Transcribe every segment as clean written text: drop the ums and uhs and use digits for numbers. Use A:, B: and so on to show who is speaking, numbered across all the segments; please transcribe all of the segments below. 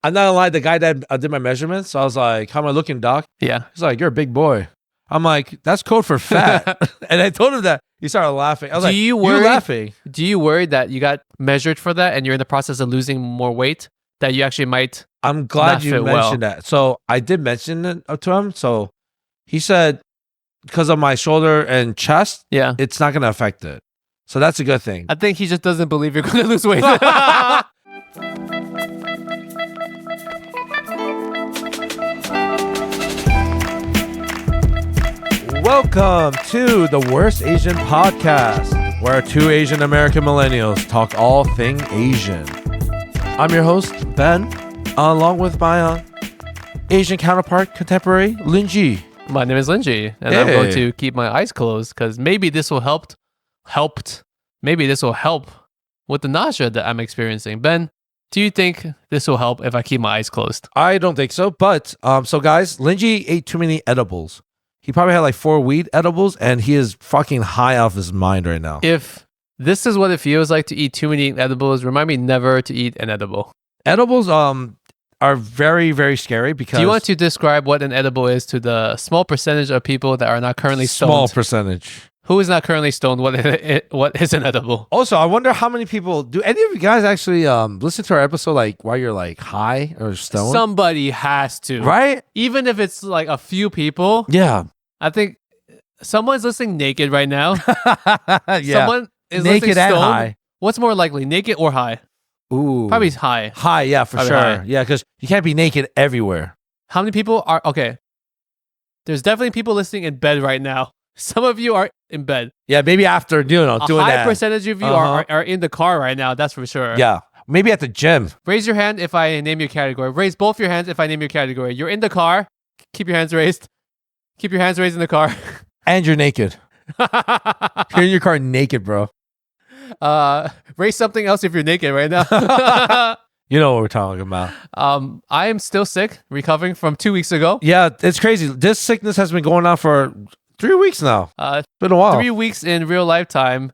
A: I'm not gonna lie, the guy that did my measurements, I was like, how am I looking, doc?
B: Yeah.
A: He's like, you're a big boy. I'm like, that's code for fat. And I told him that. He started laughing. I was you laughing?
B: Do you worry that you got measured for that and you're in the process of losing more weight that you actually might?
A: I'm glad you mentioned that. So I did mention it to him. So he said, because of my shoulder and chest, it's not going to affect it. So that's a good thing.
B: I think he just doesn't believe you're going to lose weight.
A: Welcome to the Worst Asian Podcast, where two Asian American millennials talk all thing Asian. I'm your host, Ben, along with my Asian counterpart, contemporary, Lingjie.
B: My name is Lingjie, and I'm going to keep my eyes closed because maybe this will help with the nausea that I'm experiencing. Ben, do you think this will help if I keep my eyes closed?
A: I don't think so, but so guys, Lingjie ate too many edibles. He probably had like 4 weed edibles, and he is fucking high off his mind right now.
B: If this is what it feels like to eat too many edibles, remind me never to eat an edible.
A: Edibles are very, very scary because...
B: Do you want to describe what an edible is to the small percentage of people that are not currently stoned?
A: Small percentage.
B: Who is not currently stoned? What is an edible?
A: Also, I wonder how many people... Do any of you guys actually listen to our episode like while you're like high or stoned?
B: Somebody has to.
A: Right?
B: Even if it's like a few people.
A: Yeah.
B: I think someone's listening naked right now.
A: Yeah.
B: Someone is
A: naked
B: listening
A: and
B: stoned.
A: high.
B: What's more likely, naked or high?
A: Ooh.
B: Probably high.
A: High, yeah, for
B: Probably
A: sure.
B: high.
A: Yeah, because you can't be naked everywhere.
B: How many people are... Okay. There's definitely people listening in bed right now. Some of you are in bed.
A: Yeah, maybe after doing
B: a
A: that.
B: high percentage of you are in the car right now. That's for sure.
A: Yeah. Maybe at the gym.
B: Raise your hand if I name your category. Raise both your hands if I name your category. You're in the car. Keep your hands raised. Keep your hands raised in the car.
A: And you're naked. You're in your car naked, bro.
B: Raise something else if you're naked right now.
A: You know what we're talking about.
B: I am still sick, recovering from 2 weeks ago.
A: Yeah, it's crazy. This sickness has been going on for 3 weeks now. It's been a while.
B: 3 weeks in real life time.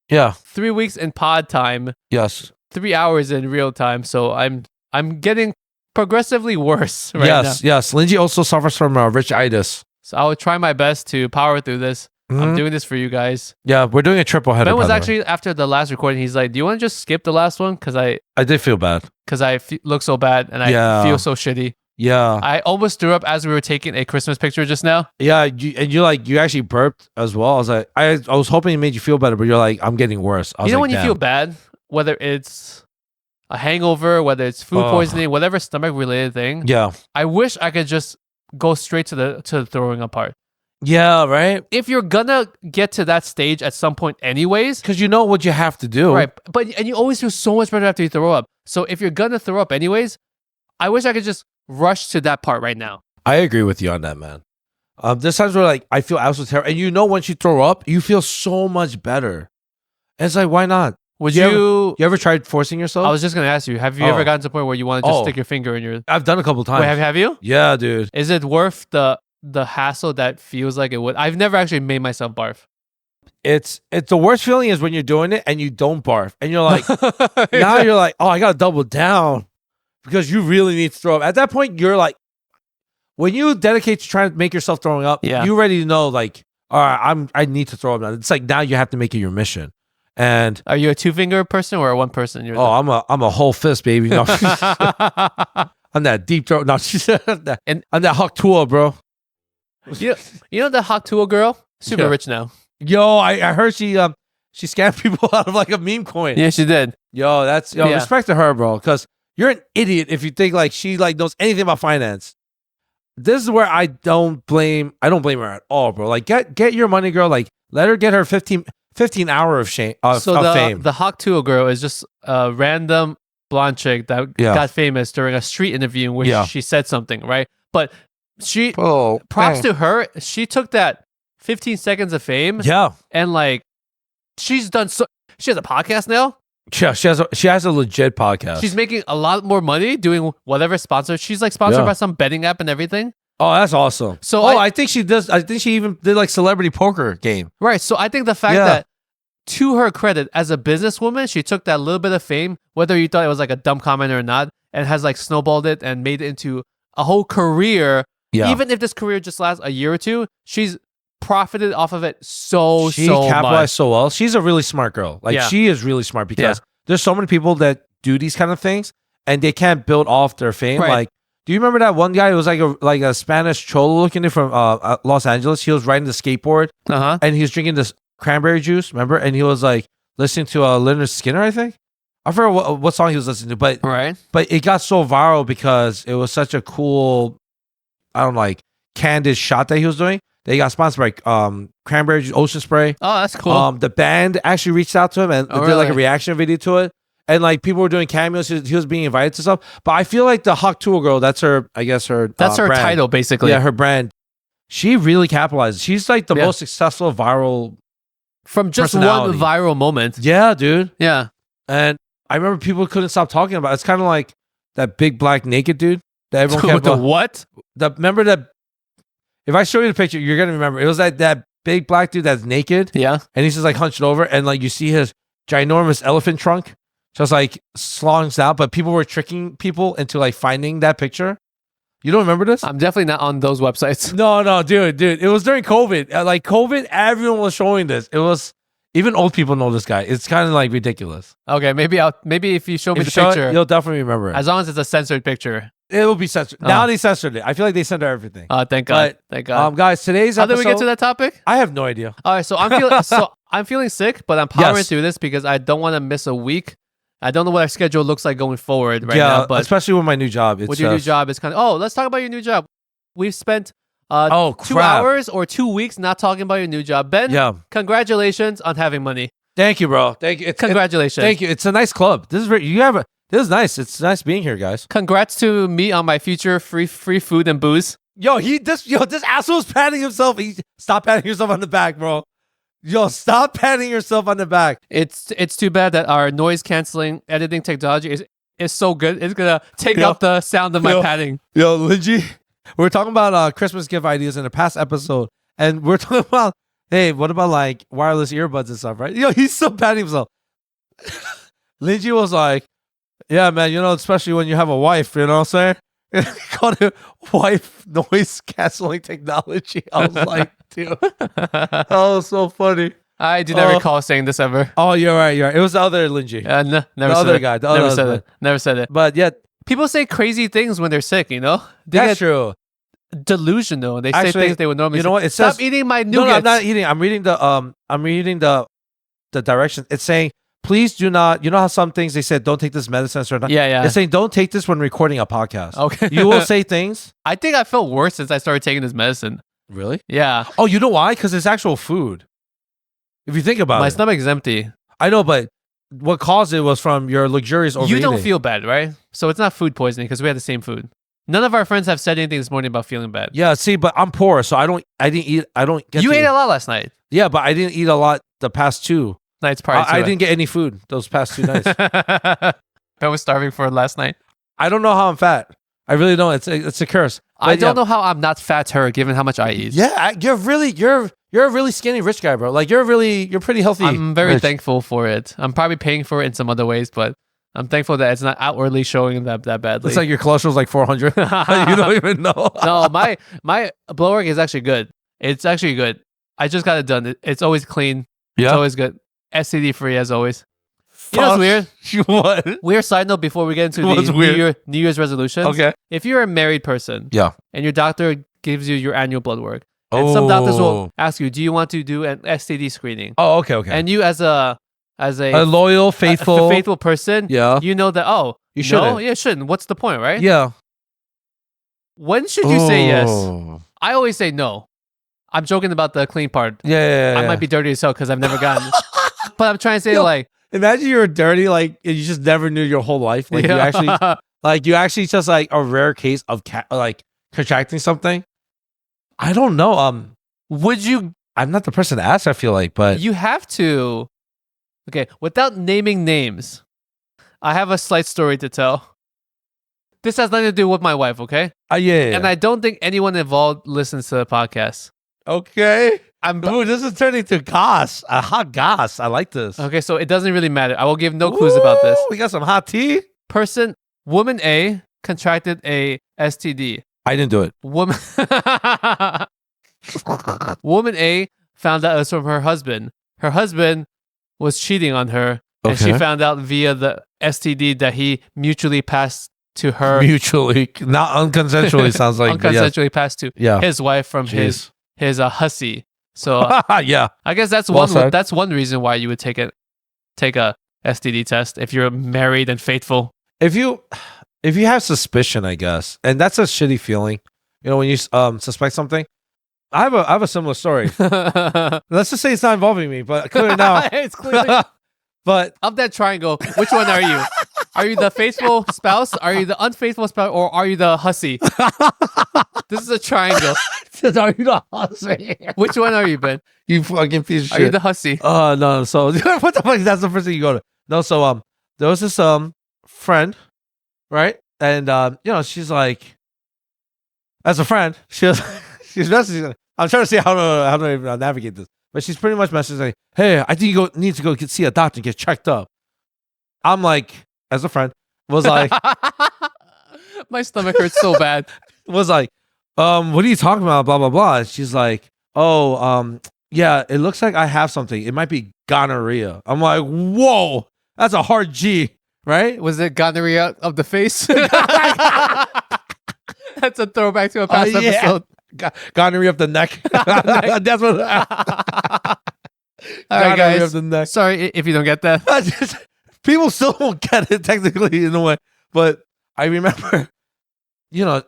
A: Yeah.
B: 3 weeks in pod time.
A: Yes.
B: 3 hours in real time. So I'm getting progressively worse right now.
A: Yes. Lingjie also suffers from richitis.
B: So I will try my best to power through this. Mm-hmm. I'm doing this for you guys.
A: Yeah, we're doing a triple header.
B: Ben was actually, after the last recording, he's like, do you want to just skip the last one? Because I
A: did feel bad.
B: Because I look so bad and I feel so shitty.
A: Yeah.
B: I almost threw up as we were taking a Christmas picture just now.
A: Yeah, you actually burped as well. I was like, I was hoping it made you feel better, but you're like, I'm getting worse.
B: You know when you feel bad, whether it's a hangover, whether it's food poisoning, whatever stomach related thing.
A: Yeah.
B: I wish I could just go straight to the throwing up part.
A: Yeah, right?
B: If you're gonna get to that stage at some point anyways.
A: Because you know what you have to do.
B: Right. And you always feel so much better after you throw up. So if you're gonna throw up anyways, I wish I could just rush to that part right now.
A: I agree with you on that, man. There's times where like I feel absolutely terrible. And you know once you throw up, you feel so much better. And it's like, why not?
B: Would
A: you ever tried forcing yourself?
B: I was just gonna ask you, have you ever gotten to the point where you want to just stick your finger in your...
A: I've done a couple times.
B: Wait, have you?
A: Yeah, dude.
B: Is it worth the hassle that feels like it would? I've never actually made myself barf.
A: It's the worst feeling is when you're doing it and you don't barf. And you're like, now you're like, oh, I gotta double down because you really need to throw up. At that point, you're like, when you dedicate to trying to make yourself throwing up, you already know like, all right, I need to throw up now. It's like now you have to make it your mission. And
B: are you a 2-finger person or a 1 person?
A: I'm a whole fist, baby. No. I'm that deep throat. No, I'm that Hawk Tool, bro.
B: You know the Hawk Tool girl? Super rich now.
A: Yo, I heard she scammed people out of like a meme coin.
B: Yeah, she did.
A: Yo, respect to her, bro. Because you're an idiot if you think like she like knows anything about finance. This is where I don't blame her at all, bro. Like get your money, girl. Like let her get her 15 hour of fame.
B: The Hawk Tool girl is just a random blonde chick that got famous during a street interview in which she said something, right? But props to her. She took that 15 seconds of fame.
A: Yeah.
B: And like, she has a podcast now.
A: Yeah, she has a legit podcast.
B: She's making a lot more money doing whatever sponsor. She's like sponsored by some betting app and everything.
A: Oh, that's awesome. So I think she does. I think she even did like celebrity poker game.
B: Right. So I think the fact that, to her credit, as a businesswoman, she took that little bit of fame, whether you thought it was like a dumb comment or not, and has like snowballed it and made it into a whole career. Yeah. Even if this career just lasts a year or two, she's profited off of it so much. She
A: capitalized so well. She's a really smart girl. Like she is really smart because there's so many people that do these kind of things and they can't build off their fame. Right. Like, do you remember that one guy who was like a Spanish cholo looking from Los Angeles? He was riding the skateboard and he was drinking this cranberry juice, remember? And he was like listening to Leonard Skinner, I think. I forgot what song he was listening to, but it got so viral because it was such a cool, candid shot that he was doing. They got sponsored by Cranberry Juice Ocean Spray.
B: Oh, that's cool.
A: The band actually reached out to him and did like a reaction video to it. And like people were doing cameos. He was being invited to stuff. But I feel like the Hawk Tool girl, that's her, I guess her
B: That's her
A: brand.
B: title, basically.
A: Yeah, her brand. She really capitalized. She's like the most successful viral
B: from just one viral moment.
A: Yeah, dude.
B: Yeah.
A: And I remember people couldn't stop talking about it. It's kind of like that big black naked dude that everyone kept
B: the what?
A: Remember that? If I show you the picture, you're gonna remember. It was like that big black dude that's naked.
B: Yeah.
A: And he's just like hunched over, and like you see his ginormous elephant trunk just like slongs out. But people were tricking people into like finding that picture. You don't remember this?
B: I'm definitely not on those websites.
A: No, dude. It was during COVID. Like COVID, everyone was showing this. It was even old people know this guy. It's kind of like ridiculous.
B: Okay, maybe if you show me the picture,
A: you'll definitely remember it.
B: As long as it's a censored picture.
A: It will be censored. Now they censored it. I feel like they censor everything.
B: Thank God. Thank God.
A: Guys, today's episode.
B: How did we get to that topic?
A: I have no idea.
B: All right, so I'm feeling sick, but I'm powering through this because I don't want to miss a week. I don't know what our schedule looks like going forward now. But
A: especially with my new job.
B: With your new job, it's kind of, let's talk about your new job. We've spent 2 hours or 2 weeks not talking about your new job. Ben, congratulations on having money.
A: Thank you, bro. Thank you.
B: Congratulations.
A: Thank you. It's a nice club. This is this is nice. It's nice being here, guys.
B: Congrats to me on my future free food and booze.
A: This asshole's patting himself. Stop patting yourself on the back, bro. Stop patting yourself on the back.
B: It's too bad that our noise canceling editing technology is so good. It's gonna take out the sound of my patting.
A: Lingjie, we're talking about Christmas gift ideas in a past episode, and we're talking about, hey, what about like wireless earbuds and stuff, right? He's still patting himself. Lingjie was like, yeah, man, especially when you have a wife, you know what I'm saying? He called it wife noise canceling technology. I was like, dude, that was so funny.
B: I do not recall saying this ever.
A: Oh, you're right. It was the other Lingjie.
B: Never
A: the
B: said
A: other
B: it.
A: guy.
B: Never said it.
A: But yeah.
B: People say crazy things when they're sick,
A: That's true.
B: Delusional. They say things they would normally say.
A: You know what? It says,
B: stop eating my nougats.
A: No, I'm not eating. I'm reading the directions. It's saying, please do not, how some things they said, don't take this medicine or not.
B: Yeah.
A: It's saying, don't take this when recording a podcast.
B: Okay.
A: You will say things.
B: I think I felt worse since I started taking this medicine.
A: Really?
B: Yeah.
A: Oh, you know why? Because it's actual food. If you think about
B: my stomach's empty.
A: I know, but what caused it was from your luxurious overeating.
B: You don't feel bad, right? So it's not food poisoning because we had the same food. None of our friends have said anything this morning about feeling bad.
A: Yeah, see, but I'm poor, so I don't get
B: You ate a lot last night.
A: Yeah, but I didn't eat a lot the past 2
B: nights prior to
A: I didn't get any food those past 2 nights.
B: Ben was starving for last night.
A: I don't know how I'm fat. I really don't. It's a curse.
B: But I don't know how I'm not fatter given how much I eat.
A: Yeah, you're a really skinny rich guy, bro. Like you're pretty healthy.
B: I'm very thankful for it. I'm probably paying for it in some other ways, but I'm thankful that it's not outwardly showing that badly.
A: It's like your cholesterol's like 400. You don't even know.
B: No, my blood work is actually good. It's actually good. I just got it done. It's always clean. Yeah. It's always good. STD free as always. You know what's
A: weird? What?
B: Weird side note before we get into the New Year's resolutions.
A: Okay.
B: If you're a married person, and your doctor gives you your annual blood work, and
A: Oh.
B: some doctors will ask you, do you want to do an STD screening?
A: Oh, okay.
B: And you as a
A: loyal, faithful
B: person, you know that, you shouldn't. No, yeah, shouldn't. What's the point, right?
A: Yeah.
B: When should you say yes? I always say no. I'm joking about the clean part.
A: Yeah.
B: I might be dirty as hell because I've never gotten it. But I'm trying to say
A: imagine you're dirty, like you just never knew your whole life. Like you actually just like a rare case of contracting something. I don't know.
B: Would you?
A: I'm not the person to ask. I feel like, but
B: you have to. Okay, without naming names, I have a slight story to tell. This has nothing to do with my wife, okay?
A: Yeah.
B: And I don't think anyone involved listens to the podcast.
A: Okay. This is turning to goss. A hot goss. I like this.
B: Okay, so it doesn't really matter. I will give no clues about this.
A: We got some hot tea.
B: Person Woman A contracted a STD.
A: I didn't do it.
B: Woman A found out it was from her husband. Her husband was cheating on her, and she found out via the STD that he mutually passed to her.
A: Mutually, not unconsensually. Sounds like
B: unconsensually passed to his wife from his hussy. So
A: yeah,
B: I guess that's one reason why you would take a STD test if you're married and faithful.
A: If you have suspicion, I guess, and that's a shitty feeling. You know, when you suspect something. I have a similar story. Let's just say it's not involving me, but clearly now
B: it's clearly.
A: But
B: of that triangle, which one are you? Are you the faithful spouse? Are you the unfaithful spouse? Or are you the hussy? This is a triangle.
A: Are you the hussy?
B: Which one are you, Ben?
A: You fucking piece of shit.
B: Are you the hussy?
A: No. So what the fuck? That's the first thing you go to. No, so there was this friend, right? And you know, she's like, as a friend, she's messaging. I'm trying to see how to navigate this. But she's pretty much messaging like, hey, I think you need to go see a doctor and get checked up. I'm like, as a friend, was like,
B: my stomach hurts so bad.
A: Was like, what are you talking about? Blah, blah, blah. And she's like, oh, yeah, it looks like I have something. It might be gonorrhea. I'm like, whoa, that's a hard G, right?
B: Was it gonorrhea of the face? That's a throwback to a past episode.
A: Gonorrhea of the neck. That's what.
B: All right, guys. Of the neck. Sorry if you don't get that.
A: People still don't get it technically in a way, but I remember, you know,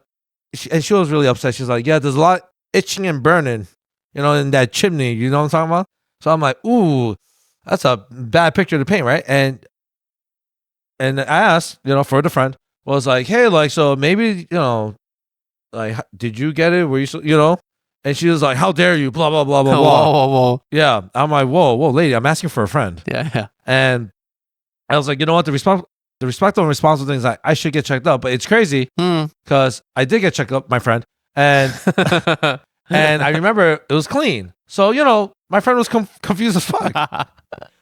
A: she was really upset. She's like, "Yeah, there's a lot itching and burning, you know, in that chimney." You know what I'm talking about? So I'm like, "Ooh, that's a bad picture to paint, right?" And I asked, you know, for the friend, was like, "Hey, like, so maybe, you know, like, did you get it? Were you, you know?" And she was like, "How dare you?" Blah, blah, blah, blah, blah.
B: Whoa.
A: Yeah. I'm like, whoa, lady, I'm asking for a friend.
B: Yeah.
A: And I was like, you know what? The respectful and responsible thing is like, I should get checked up. But it's crazy because I did get checked up, my friend. And and I remember it was clean. So, you know, my friend was confused as fuck.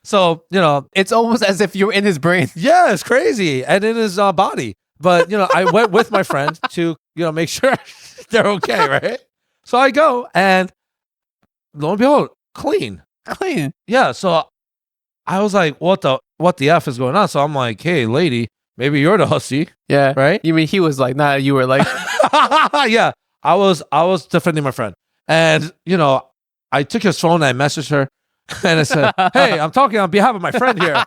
A: So, you know.
B: It's almost as if you're in his brain.
A: Yeah, it's crazy. And in his body. But, you know, I went with my friend to, you know, make sure they're okay, right? So I go and lo and behold, clean. Yeah. So I was like, what the F is going on? So I'm like, hey, lady, maybe you're the hussy.
B: Yeah.
A: Right?
B: You mean he was like, nah, you were like.
A: Yeah. I was defending my friend. And, you know, I took his phone and I messaged her and I said, hey, I'm talking on behalf of my friend here.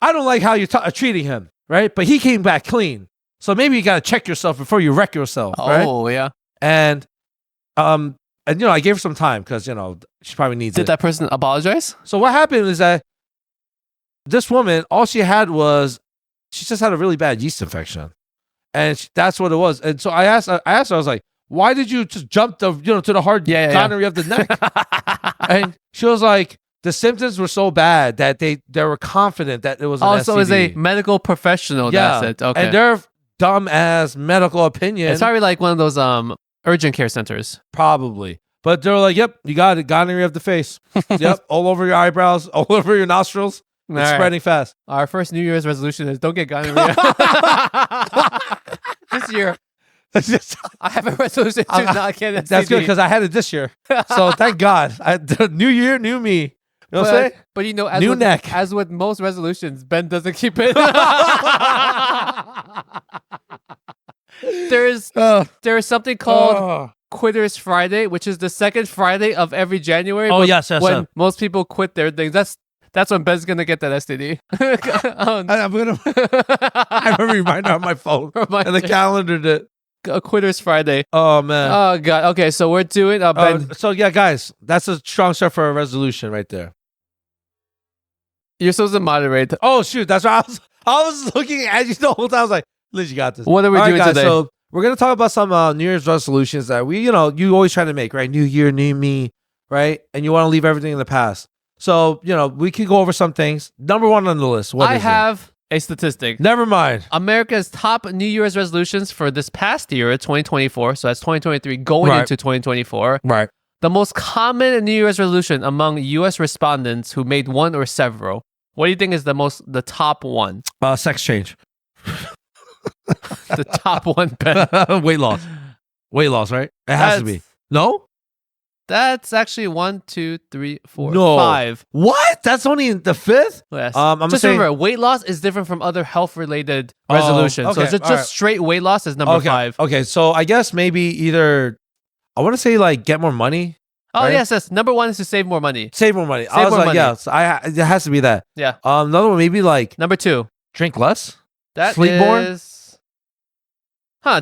A: I don't like how you're treating him. Right? But he came back clean. So maybe you got to check yourself before you wreck yourself.
B: Oh,
A: right?
B: Yeah.
A: And you know, I gave her some time because, you know, she probably needs it.
B: Did that person apologize?
A: So what happened is that this woman, all she had was, she just had a really bad yeast infection. And that's what it was. And so I asked her, I was like, why did you just jump to the hard gonorrhea of the neck? And she was like, the symptoms were so bad that they were confident that it was an STD.
B: So as a medical professional, that's it. Okay.
A: And their dumb ass medical opinion.
B: It's probably like one of those urgent care centers.
A: Probably. But they're like, yep, you got it. Gonorrhea of the face. Yep. All over your eyebrows, all over your nostrils. It's spreading fast.
B: Our first New Year's resolution is don't get gonorrhea. This year. I have a resolution to not get it.
A: That's good because I had it this year. So thank God. New year, new me. You know what I'm saying?
B: But you know,
A: neck.
B: As with most resolutions, Ben doesn't keep it. There is something called Quitters Friday, which is the second Friday of every January.
A: Oh, yes.
B: When most people quit their things. That's when Ben's gonna get that STD.
A: I have a reminder on my phone. And the calendar did.
B: A Quitters Friday.
A: Oh, man.
B: Oh, God. Okay, so we're doing Ben.
A: So, yeah, guys, that's a strong start for a resolution right there.
B: You're supposed to moderate.
A: Oh, shoot. That's right. I was looking at you the whole time. I was like, Liz, you got this.
B: What are we doing today?
A: So we're going to talk about some New Year's resolutions that you always try to make, right? New year, new me, right? And you want to leave everything in the past. So, you know, we can go over some things. Number one on the list. I
B: have a statistic.
A: Never mind.
B: America's top New Year's resolutions for this past year, 2024. So that's 2023 going into 2024.
A: Right.
B: The most common New Year's resolution among U.S. respondents who made one or several. What do you think is the top one?
A: Sex change.
B: The top one, Ben.
A: Weight loss. Weight loss, right? It has to be. No?
B: That's actually 1, 2, 3, 4,
A: No.
B: 5.
A: What? That's only the 5th?
B: Yes.
A: I'm
B: just remember, weight loss is different from other health-related resolutions.
A: Okay.
B: So just straight weight loss is number 5.
A: Okay, so I guess maybe either, I want to say like get more money.
B: Oh,
A: right?
B: yes. Number 1 is to save more money.
A: Save more money.
B: Save more money.
A: Yeah, so it has to be that.
B: Yeah.
A: Another one, maybe like
B: Number 2.
A: drink less.
B: That
A: Sleep more.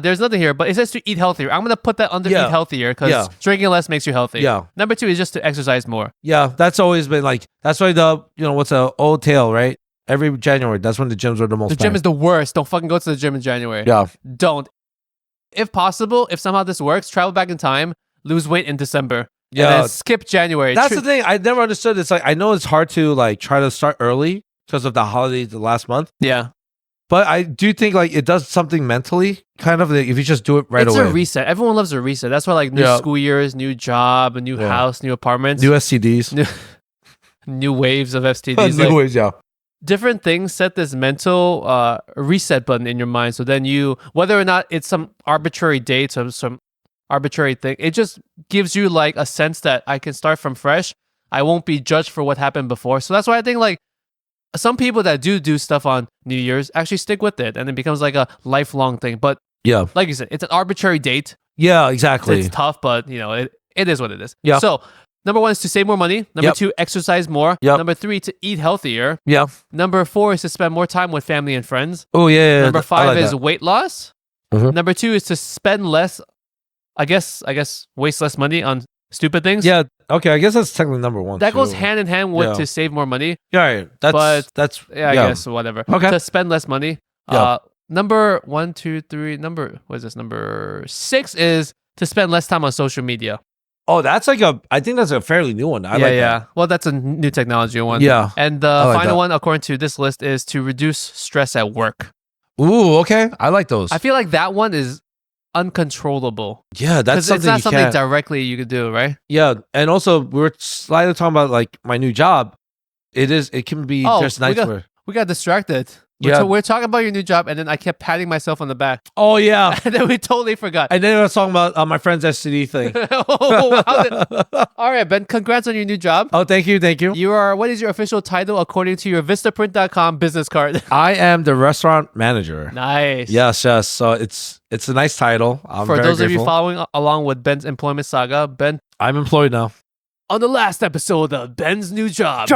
B: There's nothing here, but it says to eat healthier. I'm going to put that under eat healthier because drinking less makes you healthy.
A: Yeah.
B: Number 2 is just to exercise more.
A: Yeah, that's always been like, that's why what's an old tale, right? Every January, that's when the gyms are the most
B: The gym is the worst. Don't fucking go to the gym in January.
A: Yeah.
B: Don't. If possible, if somehow this works, travel back in time, lose weight in December.
A: Yeah.
B: And then skip January.
A: That's the thing. I never understood. It's like, I know it's hard to like try to start early because of the holidays the last month.
B: Yeah.
A: But I do think like it does something mentally, kind of, if you just do it right away.
B: It's a reset. Everyone loves a reset. That's why like new school years, new job, a new house, new apartments.
A: New STDs.
B: New waves of STDs.
A: New waves, yeah.
B: Different things set this mental reset button in your mind. So then you, whether or not it's some arbitrary date or some arbitrary thing, it just gives you like a sense that I can start from fresh. I won't be judged for what happened before. So that's why I think like some people that do stuff on New Year's actually stick with it and it becomes like a lifelong thing. But
A: yeah,
B: like you said, it's an arbitrary date.
A: Yeah, exactly.
B: It's tough, but it is what it is.
A: Yeah.
B: So number 1 is to save more money. Number 2, exercise more. Number 3, to eat healthier.
A: Yeah.
B: Number 4 is to spend more time with family and friends.
A: Oh, yeah.
B: Number 5 is weight loss.
A: Mm-hmm.
B: Number 2 is to spend less, I guess, waste less money on stupid things.
A: Yeah. Okay. I guess that's technically number 1.
B: That goes hand in hand with to save more money.
A: Yeah. I
B: guess whatever.
A: Okay.
B: To spend less money.
A: Yeah.
B: Number 1, 2, 3. What is this? Number 6 is to spend less time on social media.
A: Oh, that's like I think that's a fairly new one. I like that.
B: Well, that's a new technology one.
A: Yeah.
B: And the final one, according to this list, is to reduce stress at work.
A: Ooh, okay. I like those.
B: I feel like that one is uncontrollable.
A: Yeah, that's something
B: it's not something directly you could do, right?
A: Yeah. And also, we were slightly talking about like my new job. It can be just nice where
B: we got distracted. We're talking about your new job, and then I kept patting myself on the back.
A: Oh, yeah.
B: And then we totally forgot.
A: And then I was talking about my friend's STD thing.
B: All right, Ben, congrats on your new job.
A: Oh, thank you.
B: What is your official title according to your Vistaprint.com business card?
A: I am the restaurant manager.
B: Nice.
A: Yes. So it's a nice title.
B: For those of you following along with Ben's employment saga, Ben,
A: I'm employed now.
B: On the last episode of Ben's new job,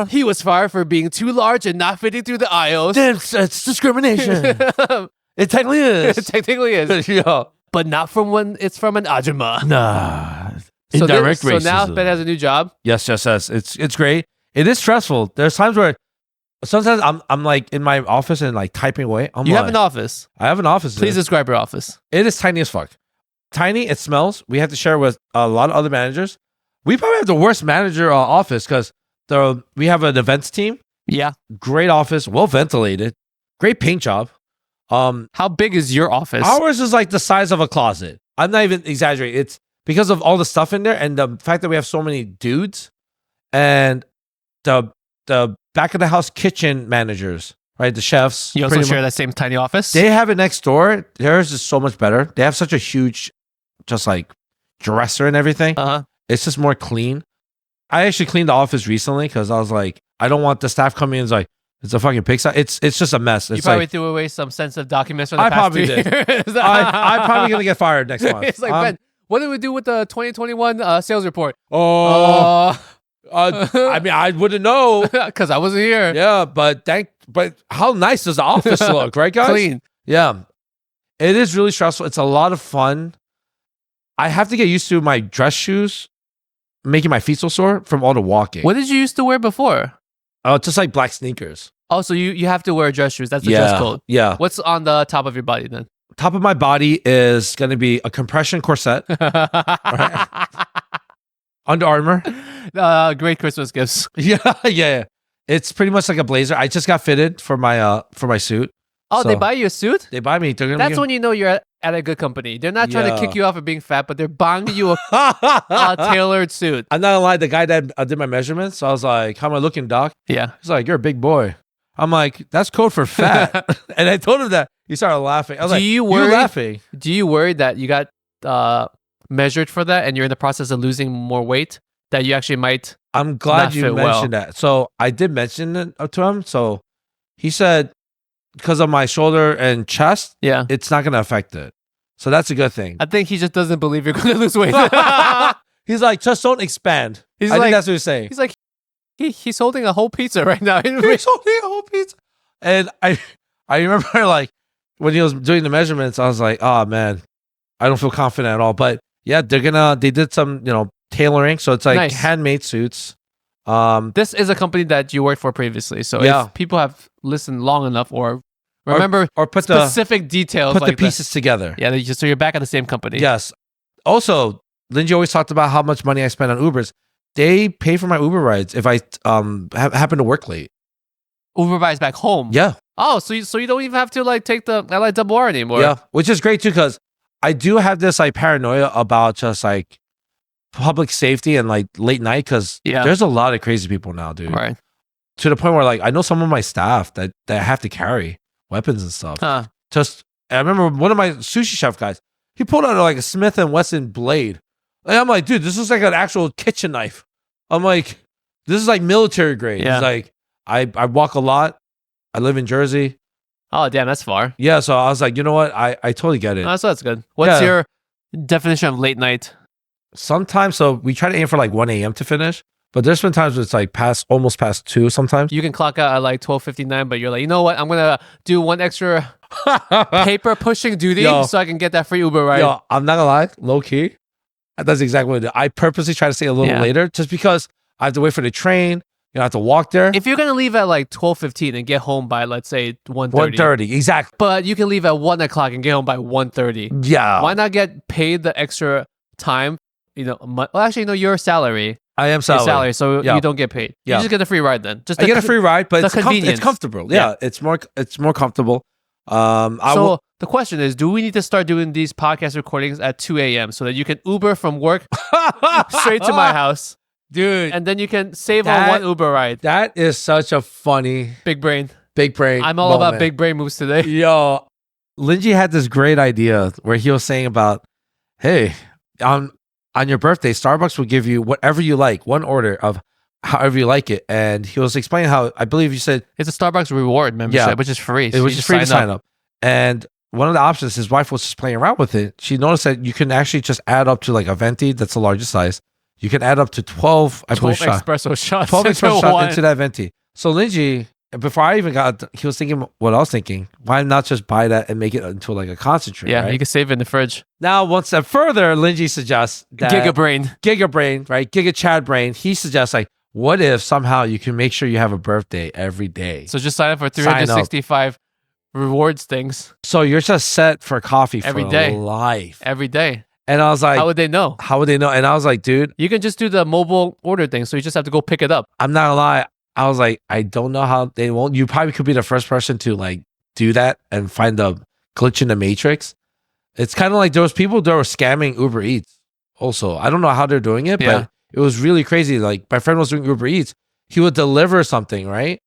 B: he was fired for being too large and not fitting through the aisles.
A: It's discrimination. It technically is.
B: It technically is.
A: Yeah.
B: But not from when it's from an ajumma.
A: Nah. Indirect racism.
B: So now Ben has a new job.
A: Yes. It's great. It is stressful. There's times where sometimes I'm like in my office and like typing away.
B: You have an office.
A: I have an office.
B: Please describe your office.
A: It is tiny as fuck. Tiny. It smells. We have to share with a lot of other managers. We probably have the worst manager office because we have an events team.
B: Yeah.
A: Great office, well ventilated, great paint job.
B: How big is your office?
A: Ours is like the size of a closet. I'm not even exaggerating. It's because of all the stuff in there and the fact that we have so many dudes and the back of the house kitchen managers, right? The chefs.
B: You also share that same tiny office?
A: They have it next door. Theirs is so much better. They have such a huge, just like dresser and everything. It's just more clean. I actually cleaned the office recently because I was like, I don't want the staff coming in and like, it's a fucking pigsty. It's just a mess.
B: You probably threw away some sensitive documents from the past 2 years.
A: I'm probably going to get fired next month.
B: It's like, Ben, what did we do with the 2021 sales report?
A: I mean, I wouldn't know.
B: Because I wasn't here.
A: Yeah, but how nice does the office look, right, guys?
B: Clean.
A: Yeah. It is really stressful. It's a lot of fun. I have to get used to my dress shoes making my feet so sore from all the walking.
B: What did you used to wear before?
A: Oh, just like black sneakers.
B: Oh, so you have to wear dress shoes. That's the dress code.
A: Yeah.
B: What's on the top of your body then?
A: Top of my body is going to be a compression corset. Right? Under Armour.
B: Great Christmas gifts.
A: Yeah. It's pretty much like a blazer. I just got fitted for my suit.
B: Oh, so they buy you a suit?
A: They buy me.
B: That's when you know you're at a good company. They're not trying to kick you off for being fat, but they're buying you a tailored suit.
A: I'm not gonna lie, the guy that did my measurements, so I was like, how am I looking, doc?
B: Yeah.
A: He's like, you're a big boy. I'm like, that's code for fat. And I told him that. He started laughing. I was like,
B: you're
A: laughing.
B: Do you worry that you got measured for that and you're in the process of losing more weight that you actually might?
A: I'm glad you mentioned that. So I did mention it to him. So he said, because of my shoulder and chest, it's not going to affect it. So that's a good thing.
B: I think he just doesn't believe you're going to lose weight.
A: He's like, just don't expand. I think that's what he's saying.
B: He's like, he's holding a whole pizza right now.
A: He's holding a whole pizza. And I remember like when he was doing the measurements, I was like, oh man, I don't feel confident at all. But yeah, they did some, tailoring. So it's like handmade suits.
B: This is a company that you worked for previously. So if people have listened long enough or remember
A: or put
B: specific details,
A: put the pieces together.
B: Yeah, so you're back at the same company.
A: Yes. Also, Lingjie always talked about how much money I spend on Ubers. They pay for my Uber rides if I happen to work late.
B: Uber rides back home?
A: Yeah.
B: Oh, so you don't even have to like take the LIRR anymore.
A: Yeah, which is great too because I do have this like paranoia about just like public safety and like late night because there's a lot of crazy people now, dude.
B: Right.
A: To the point where like I know some of my staff that have to carry weapons and stuff.
B: Huh.
A: I remember one of my sushi chef guys, he pulled out like a Smith & Wesson blade. And I'm like, dude, this is like an actual kitchen knife. I'm like, this is like military grade.
B: Yeah.
A: He's like, I walk a lot. I live in Jersey.
B: Oh, damn, that's far.
A: Yeah, so I was like, you know what? I totally get it.
B: Oh, so that's good. What's your definition of late night?
A: Sometimes, so we try to aim for like 1 a.m. to finish, but there's been times where it's like almost past 2 sometimes.
B: You can clock out at like 12:59, but you're like, you know what? I'm going to do one extra paper pushing duty so I can get that free Uber ride.
A: Yo, I'm not going to lie, low key. That's exactly what I do. I purposely try to stay a little later just because I have to wait for the train. I have to walk there.
B: If you're going to leave at like 12:15 and get home by, let's say, 1:30.
A: 1:30, exactly.
B: But you can leave at 1 o'clock and get home by 1:30.
A: Yeah.
B: Why not get paid the extra time? Well, actually, no, your salary.
A: I am salary.
B: So you don't get paid. You just get a free ride then.
A: I get a free ride, but it's
B: convenience.
A: It's comfortable. Yeah, it's more comfortable.
B: So the question is, do we need to start doing these podcast recordings at 2 a.m. so that you can Uber from work straight to my house?
A: Dude.
B: And then you can save on one Uber ride.
A: That is such a funny...
B: Big brain.
A: I'm
B: all about big brain moves today.
A: Yo, Lingjie had this great idea where he was saying about, hey, on your birthday, Starbucks will give you whatever you like, one order of however you like it. And he was explaining how, I believe you said...
B: It's a Starbucks reward membership, which is free.
A: Which is free to sign up. And one of the options, his wife was just playing around with it. She noticed that you can actually just add up to like a venti, that's the largest size. You can add up to 12, I believe,
B: espresso shots.
A: 12 espresso shots into that venti. So Lingjie, before I even he was thinking what I was thinking. Why not just buy that and make it into like a concentrate?
B: Yeah,
A: right?
B: You can save it in the fridge.
A: Now, one step further, Lingjie suggests that
B: Giga brain,
A: right? Giga Chad brain. He suggests like, what if somehow you can make sure you have a birthday every day?
B: So just sign up for 365 rewards things.
A: So you're just set for coffee
B: every
A: for
B: day,
A: life.
B: Every day.
A: And I was like,
B: how would they know?
A: And I was like, dude,
B: you can just do the mobile order thing. So you just have to go pick it up.
A: I'm not gonna lie. I was like, I don't know how they won't. You probably could be the first person to like do that and find the glitch in the matrix. It's kind of like there was people that were scamming Uber Eats. Also, I don't know how they're doing it, but it was really crazy. Like my friend was doing Uber Eats. He would deliver something, right?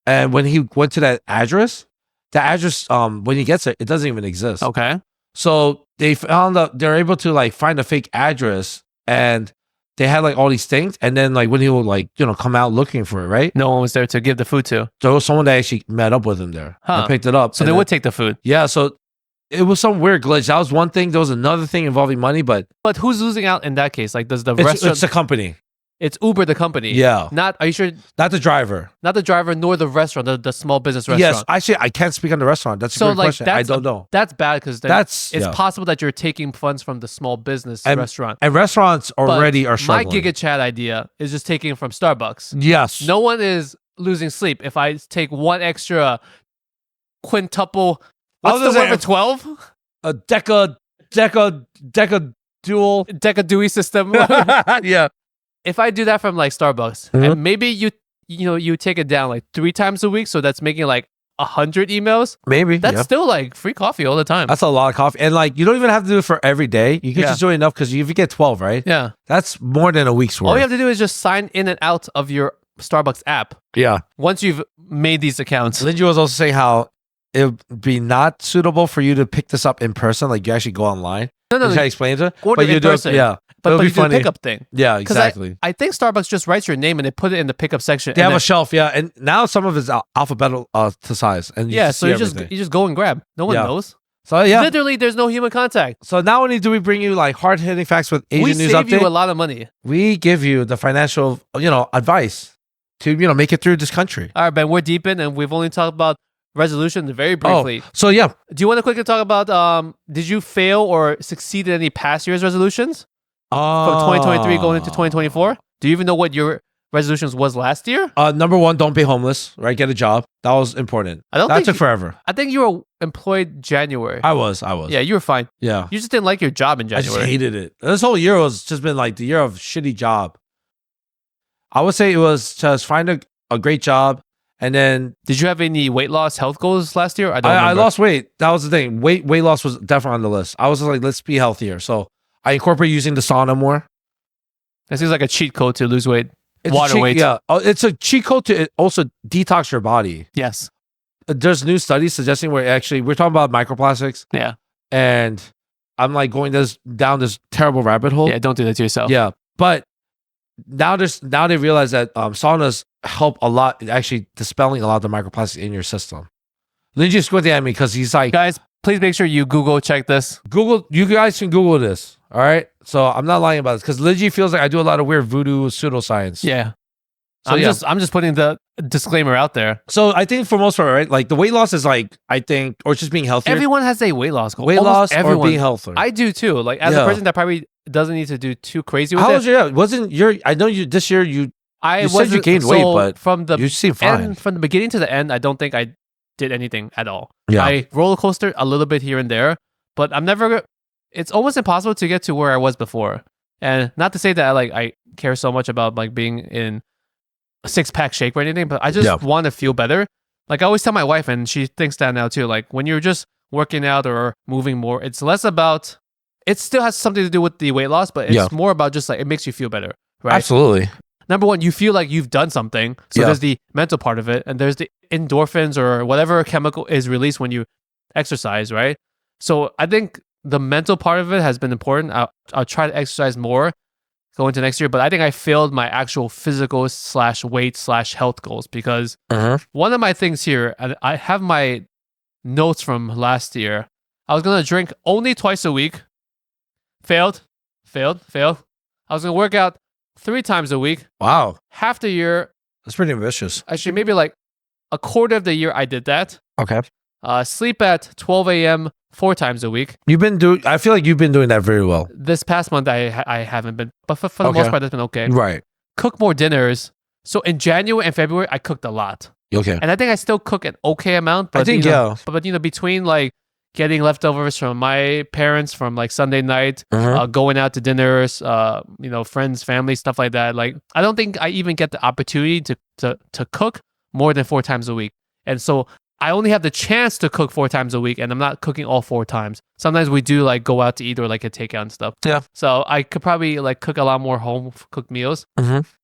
A: And when he went to that address, when he gets it, it doesn't even exist.
B: Okay.
A: So they found out they're able to like find a fake address, and they had like all these things. And then like when he would like, come out looking for it, right?
B: No one was there to give the food to.
A: There was someone that actually met up with him there and picked it up.
B: So they would take the food.
A: Yeah. So it was some weird glitch. That was one thing. There was another thing involving money, but
B: who's losing out in that case? Like, does the restaurant?
A: It's the company.
B: It's Uber, the company.
A: Yeah.
B: Are you sure?
A: Not the driver.
B: Not the driver, nor the restaurant, the small business restaurant.
A: Yes, actually, I can't speak on the restaurant. That's a great question. I don't know.
B: That's bad because it's possible that you're taking funds from the small business restaurant.
A: And restaurants already are struggling.
B: My Giga Chat idea is just taking it from Starbucks.
A: Yes.
B: No one is losing sleep if I take one extra quintuple. What's the word for 12?
A: A deca dual.
B: Deca Dewey system.
A: Yeah.
B: If I do that from like Starbucks, and maybe you take it down like 3 times a week, so that's making like 100 emails.
A: Maybe
B: that's still like free coffee all the time.
A: That's a lot of coffee, and like you don't even have to do it for every day. You can just do it enough because if you get 12, right?
B: Yeah,
A: that's more than a week's worth.
B: All you have to do is just sign in and out of your Starbucks app.
A: Yeah.
B: Once you've made these accounts.
A: Lingjie was also saying how it would be not suitable for you to pick this up in person. Like you actually go online.
B: No,
A: try to explain to it.
B: Order
A: but you
B: in
A: do
B: person.
A: Yeah.
B: But you
A: funny.
B: do the pickup thing.
A: Yeah, exactly.
B: I think Starbucks just writes your name and they put it in the pickup section.
A: They have a shelf, yeah. And now some of it's alphabetical to size. And
B: so you just go and grab. No one knows.
A: So yeah.
B: Literally, there's no human contact.
A: So not only do we bring you like hard-hitting facts with Asian news update.
B: We save you a lot of money.
A: We give you the financial, advice to, make it through this country.
B: All right, Ben, we're deep in and we've only talked about resolution very briefly.
A: So yeah.
B: Do you want to quickly talk about, did you fail or succeed in any past year's resolutions? From 2023 going into 2024? Do you even know what your resolutions was last year?
A: Number one, don't be homeless, right? Get a job. That was important. That took forever.
B: I think you were employed January.
A: I was.
B: Yeah, you were fine.
A: Yeah.
B: You just didn't like your job in January.
A: I just hated it. This whole year was just been like the year of shitty job. I would say it was just find a great job. And then,
B: did you have any weight loss health goals last year?
A: I lost weight. That was the thing. Weight loss was definitely on the list. I was just like, let's be healthier. So I incorporate using the sauna more.
B: That seems like a cheat code to lose weight.
A: Water weight. Yeah. It's a cheat code to also detox your body.
B: Yes.
A: There's new studies suggesting we're talking about microplastics.
B: Yeah.
A: And I'm like going down this terrible rabbit hole.
B: Yeah, don't do that to yourself.
A: Yeah. But now they realize that saunas help a lot, actually dispelling a lot of the microplastics in your system. Lingjie squinting at me because he's like,
B: guys, please make sure you Google check this.
A: You guys can Google this. All right. So I'm not lying about this because Lingjie feels like I do a lot of weird voodoo pseudoscience.
B: Yeah.
A: So
B: I'm just putting the disclaimer out there.
A: So I think for most part, right? Like the weight loss is like, I think, or just being healthier.
B: Everyone has a weight loss goal.
A: Weight loss or being healthier.
B: I do too. Like as a person that probably doesn't need to do too crazy with it.
A: How was your, wasn't your, I know you, this year you said you gained weight, but you seem fine.
B: From the beginning to the end, I don't think I did anything at all.
A: Yeah.
B: I roller coastered a little bit here and there, but it's almost impossible to get to where I was before. And not to say that I care so much about like being in a 6-pack shape or anything, but I just want to feel better. Like I always tell my wife, and she thinks that now too, like when you're just working out or moving more, it's less about, it still has something to do with the weight loss, but it's more about just like, it makes you feel better, right?
A: Absolutely.
B: Number one, you feel like you've done something. So there's the mental part of it, and there's the endorphins or whatever chemical is released when you exercise, right? So I think the mental part of it has been important. I'll try to exercise more going into next year, but I think I failed my actual physical / weight / health goals because one of my things here, and I have my notes from last year, I was going to drink only twice a week. Failed. I was going to work out 3 times a week.
A: Wow.
B: Half the year.
A: That's pretty ambitious.
B: Actually, maybe like a quarter of the year I did that.
A: Okay.
B: Sleep at 12 a.m. 4 times a week.
A: I feel like you've been doing that very well.
B: This past month, I haven't been, but for the most part, it's been okay.
A: Right.
B: Cook more dinners. So in January and February, I cooked a lot.
A: Okay.
B: And I think I still cook an okay amount. But,
A: I think,
B: But, between like getting leftovers from my parents from like Sunday night, going out to dinners, friends, family, stuff like that. Like, I don't think I even get the opportunity to cook more than 4 times a week. And so I only have the chance to cook 4 times a week, and I'm not cooking all 4 times. Sometimes we do like go out to eat or like a takeout and stuff.
A: Yeah.
B: So I could probably like cook a lot more home cooked meals.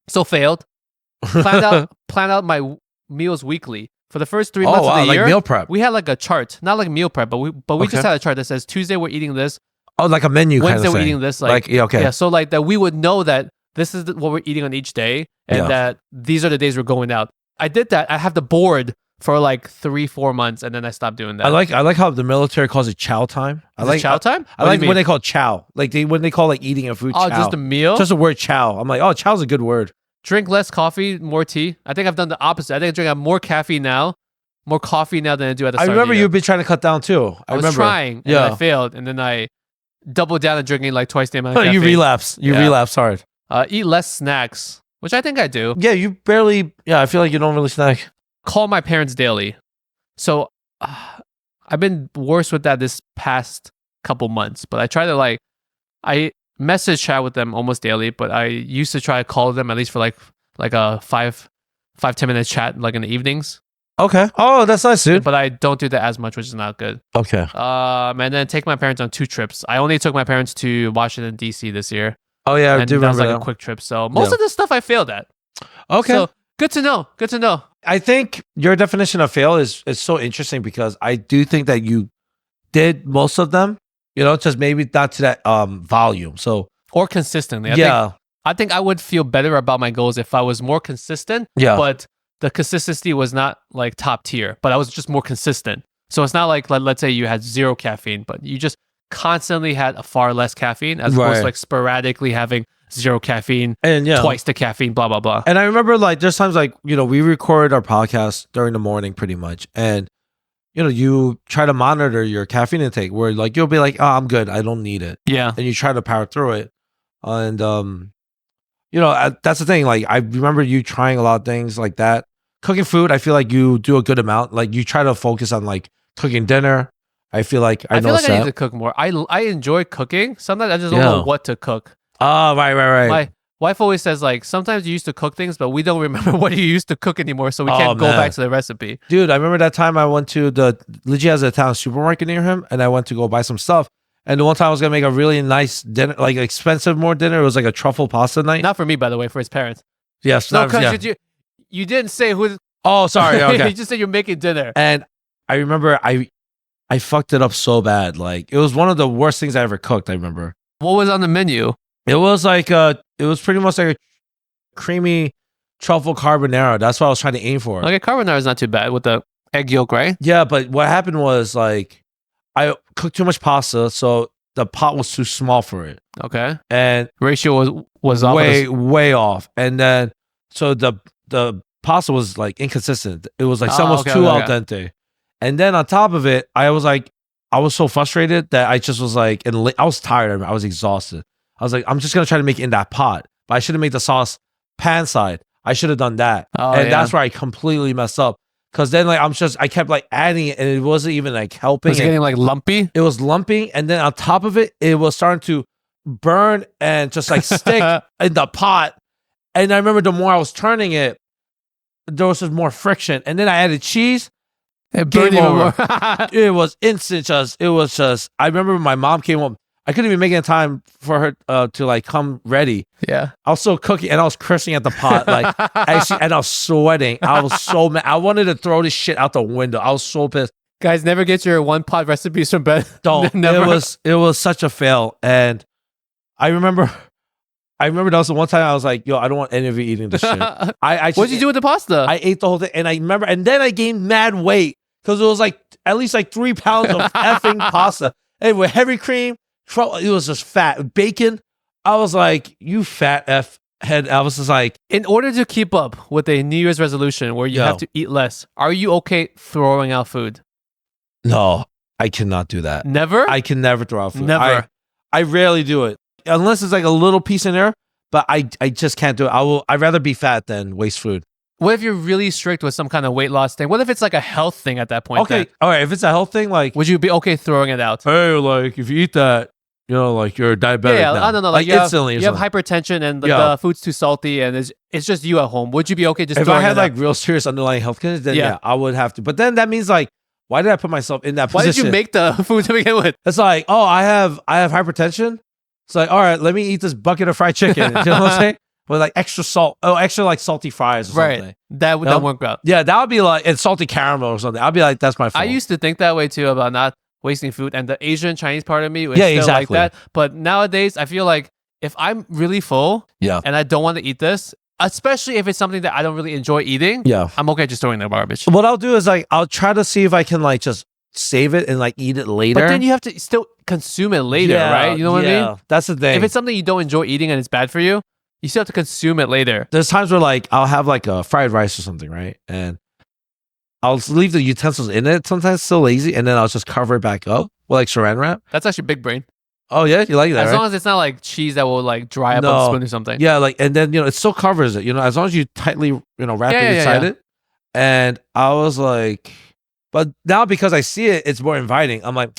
B: So failed. Plan out my meals weekly. For the first 3 months of the year,
A: like meal prep.
B: We had like a chart, not like meal prep, but we just had a chart that says Tuesday we're eating this.
A: Oh, like a menu
B: Wednesday
A: kind of
B: we're
A: thing.
B: eating this.
A: Yeah,
B: so like that we would know that this is what we're eating on each day, and that these are the days we're going out. I did that. I have the board for like 3-4 months, and then I stopped doing that.
A: I like how the military calls it chow time. I like
B: chow time.
A: I like when they call chow, like when they call like eating a food.
B: Oh,
A: chow.
B: just a meal.
A: Just the word chow. I'm like, oh, chow's a good word.
B: Drink less coffee, more tea. I think I've done the opposite. I think I drink more coffee now than I do at the start.
A: I remember you've been trying to cut down too. I
B: was trying, and I failed, and then I doubled down on drinking like twice the amount of caffeine.
A: You relapse. You relapse hard.
B: Eat less snacks, which I think I do.
A: Yeah, you barely. Yeah, I feel like you don't really snack.
B: Call my parents daily. So I've been worse with that this past couple months, but I try to I message chat with them almost daily, but I used to try to call them at least for like a 5-10 minute chat like in the evenings.
A: Okay. Oh, that's nice, dude.
B: But I don't do that as much, which is not good.
A: Okay.
B: And then take my parents on 2 trips. I only took my parents to Washington, D.C. this year.
A: Oh, yeah, I do remember
B: that. Was like a quick trip. So most of this stuff I failed at.
A: Okay.
B: So good to know.
A: I think your definition of fail is so interesting because I do think that you did most of them, just maybe not to that volume. So
B: or consistently. I think I would feel better about my goals if I was more consistent.
A: Yeah.
B: But the consistency was not like top tier, but I was just more consistent. So it's not like let's say you had 0 caffeine, but you just constantly had a far less caffeine as opposed to like sporadically having 0 caffeine and twice the caffeine, blah, blah, blah.
A: And I remember like there's times like, we record our podcast during the morning pretty much. And, you try to monitor your caffeine intake where like, you'll be like, oh, I'm good. I don't need it.
B: Yeah.
A: And you try to power through it. And, that's the thing. Like I remember you trying a lot of things like that. Cooking food, I feel like you do a good amount. Like you try to focus on like cooking dinner. I feel like I
B: feel like I need to cook more. I enjoy cooking. Sometimes I just don't know what to cook.
A: Oh, right.
B: My wife always says like sometimes you used to cook things, but we don't remember what you used to cook anymore, so we can't go back to the recipe.
A: Dude, I remember that time I went to Lingjie has a town supermarket near him, and I went to go buy some stuff. And the one time I was gonna make a really nice dinner, like expensive dinner. It was like a truffle pasta night.
B: Not for me, by the way, for his parents.
A: Yes,
B: no, because you didn't say who.
A: Oh, sorry. Okay,
B: you just said you're making dinner.
A: And I remember I fucked it up so bad. Like it was one of the worst things I ever cooked. I remember.
B: What was on the menu?
A: It was like it was pretty much like a creamy truffle carbonara. That's what I was trying to aim for.
B: Okay, carbonara is not too bad with the egg yolk, right?
A: Yeah, but what happened was like I cooked too much pasta, so the pot was too small for it.
B: Okay,
A: and
B: ratio was off
A: way off. And then so the pasta was like inconsistent. It was like some was too al dente. And then on top of it, I was so frustrated that I just was like, and I was tired. I was exhausted. I was like, I'm just gonna try to make it in that pot, but I should have made the sauce pan side. I should have done that, that's where I completely messed up. Cause then like I kept like adding it, and it wasn't even like helping.
B: Was it getting like lumpy?
A: It was lumpy, and then on top of it, it was starting to burn and just like stick in the pot. And I remember the more I was turning it, there was just more friction. And then I added cheese.
B: It burned even more.
A: It was instant. I remember my mom came home. I couldn't even make it in time for her to like come ready.
B: Yeah.
A: I was still cooking and I was cursing at the pot. Like actually, and I was sweating. I was so mad. I wanted to throw this shit out the window. I was so pissed.
B: Guys, never get your one pot recipes from bed.
A: Don't.
B: Never.
A: It was such a fail. And I remember that was the one time I was like, yo, I don't want any of you eating this shit.
B: What did you do with the pasta?
A: I ate the whole thing. And I remember, and then I gained mad weight because it was like at least like 3 pounds of effing pasta. And with heavy cream, it was just fat. Bacon. I was like, you fat F head. I was just like,
B: in order to keep up with a New Year's resolution where you have to eat less, are you okay throwing out food?
A: No, I cannot do that.
B: Never?
A: I can never throw out food.
B: Never.
A: I rarely do it. Unless it's like a little piece in there, but I just can't do it. I'd rather be fat than waste food.
B: What if you're really strict with some kind of weight loss thing? What if it's like a health thing at that point?
A: Okay, all right. If it's a health thing, like,
B: would you be okay throwing it out?
A: Hey, like if you eat that, like you're diabetic.
B: Yeah,
A: now.
B: I don't know. Like instantly, you have hypertension and the food's too salty, and it's just you at home. Would you be okay just?
A: If I had like real serious underlying health conditions, then yeah, I would have to. But then that means like, why did I put myself in that position?
B: Why did you make the food to begin with?
A: It's like, oh, I have hypertension. It's like, all right, let me eat this bucket of fried chicken. You know what I'm saying? With like extra salt, extra like salty fries or something.
B: That would work out.
A: Yeah, that would be like, and salty caramel or something. I'd be like, that's my fault.
B: I used to think that way too about not wasting food, and the Asian Chinese part of me was still like that. But nowadays, I feel like if I'm really full and I don't want to eat this, especially if it's something that I don't really enjoy eating, I'm okay just throwing the garbage.
A: What I'll do is like, I'll try to see if I can like just save it and like eat it later.
B: But then you have to still consume it later, right? You know what I mean?
A: That's the thing.
B: If it's something you don't enjoy eating and it's bad for you, you still have to consume it later.
A: There's times where like I'll have like a fried rice or something, right? And I'll leave the utensils in it. Sometimes it's so lazy, and then I'll just cover it back up with like saran wrap.
B: That's actually big brain.
A: Oh yeah, you like that?
B: As long as it's not like cheese that will like dry up on the spoon or something.
A: Yeah, like, and then it still covers it. As long as you tightly wrap it inside it. And I was like, but now because I see it, it's more inviting. I'm like,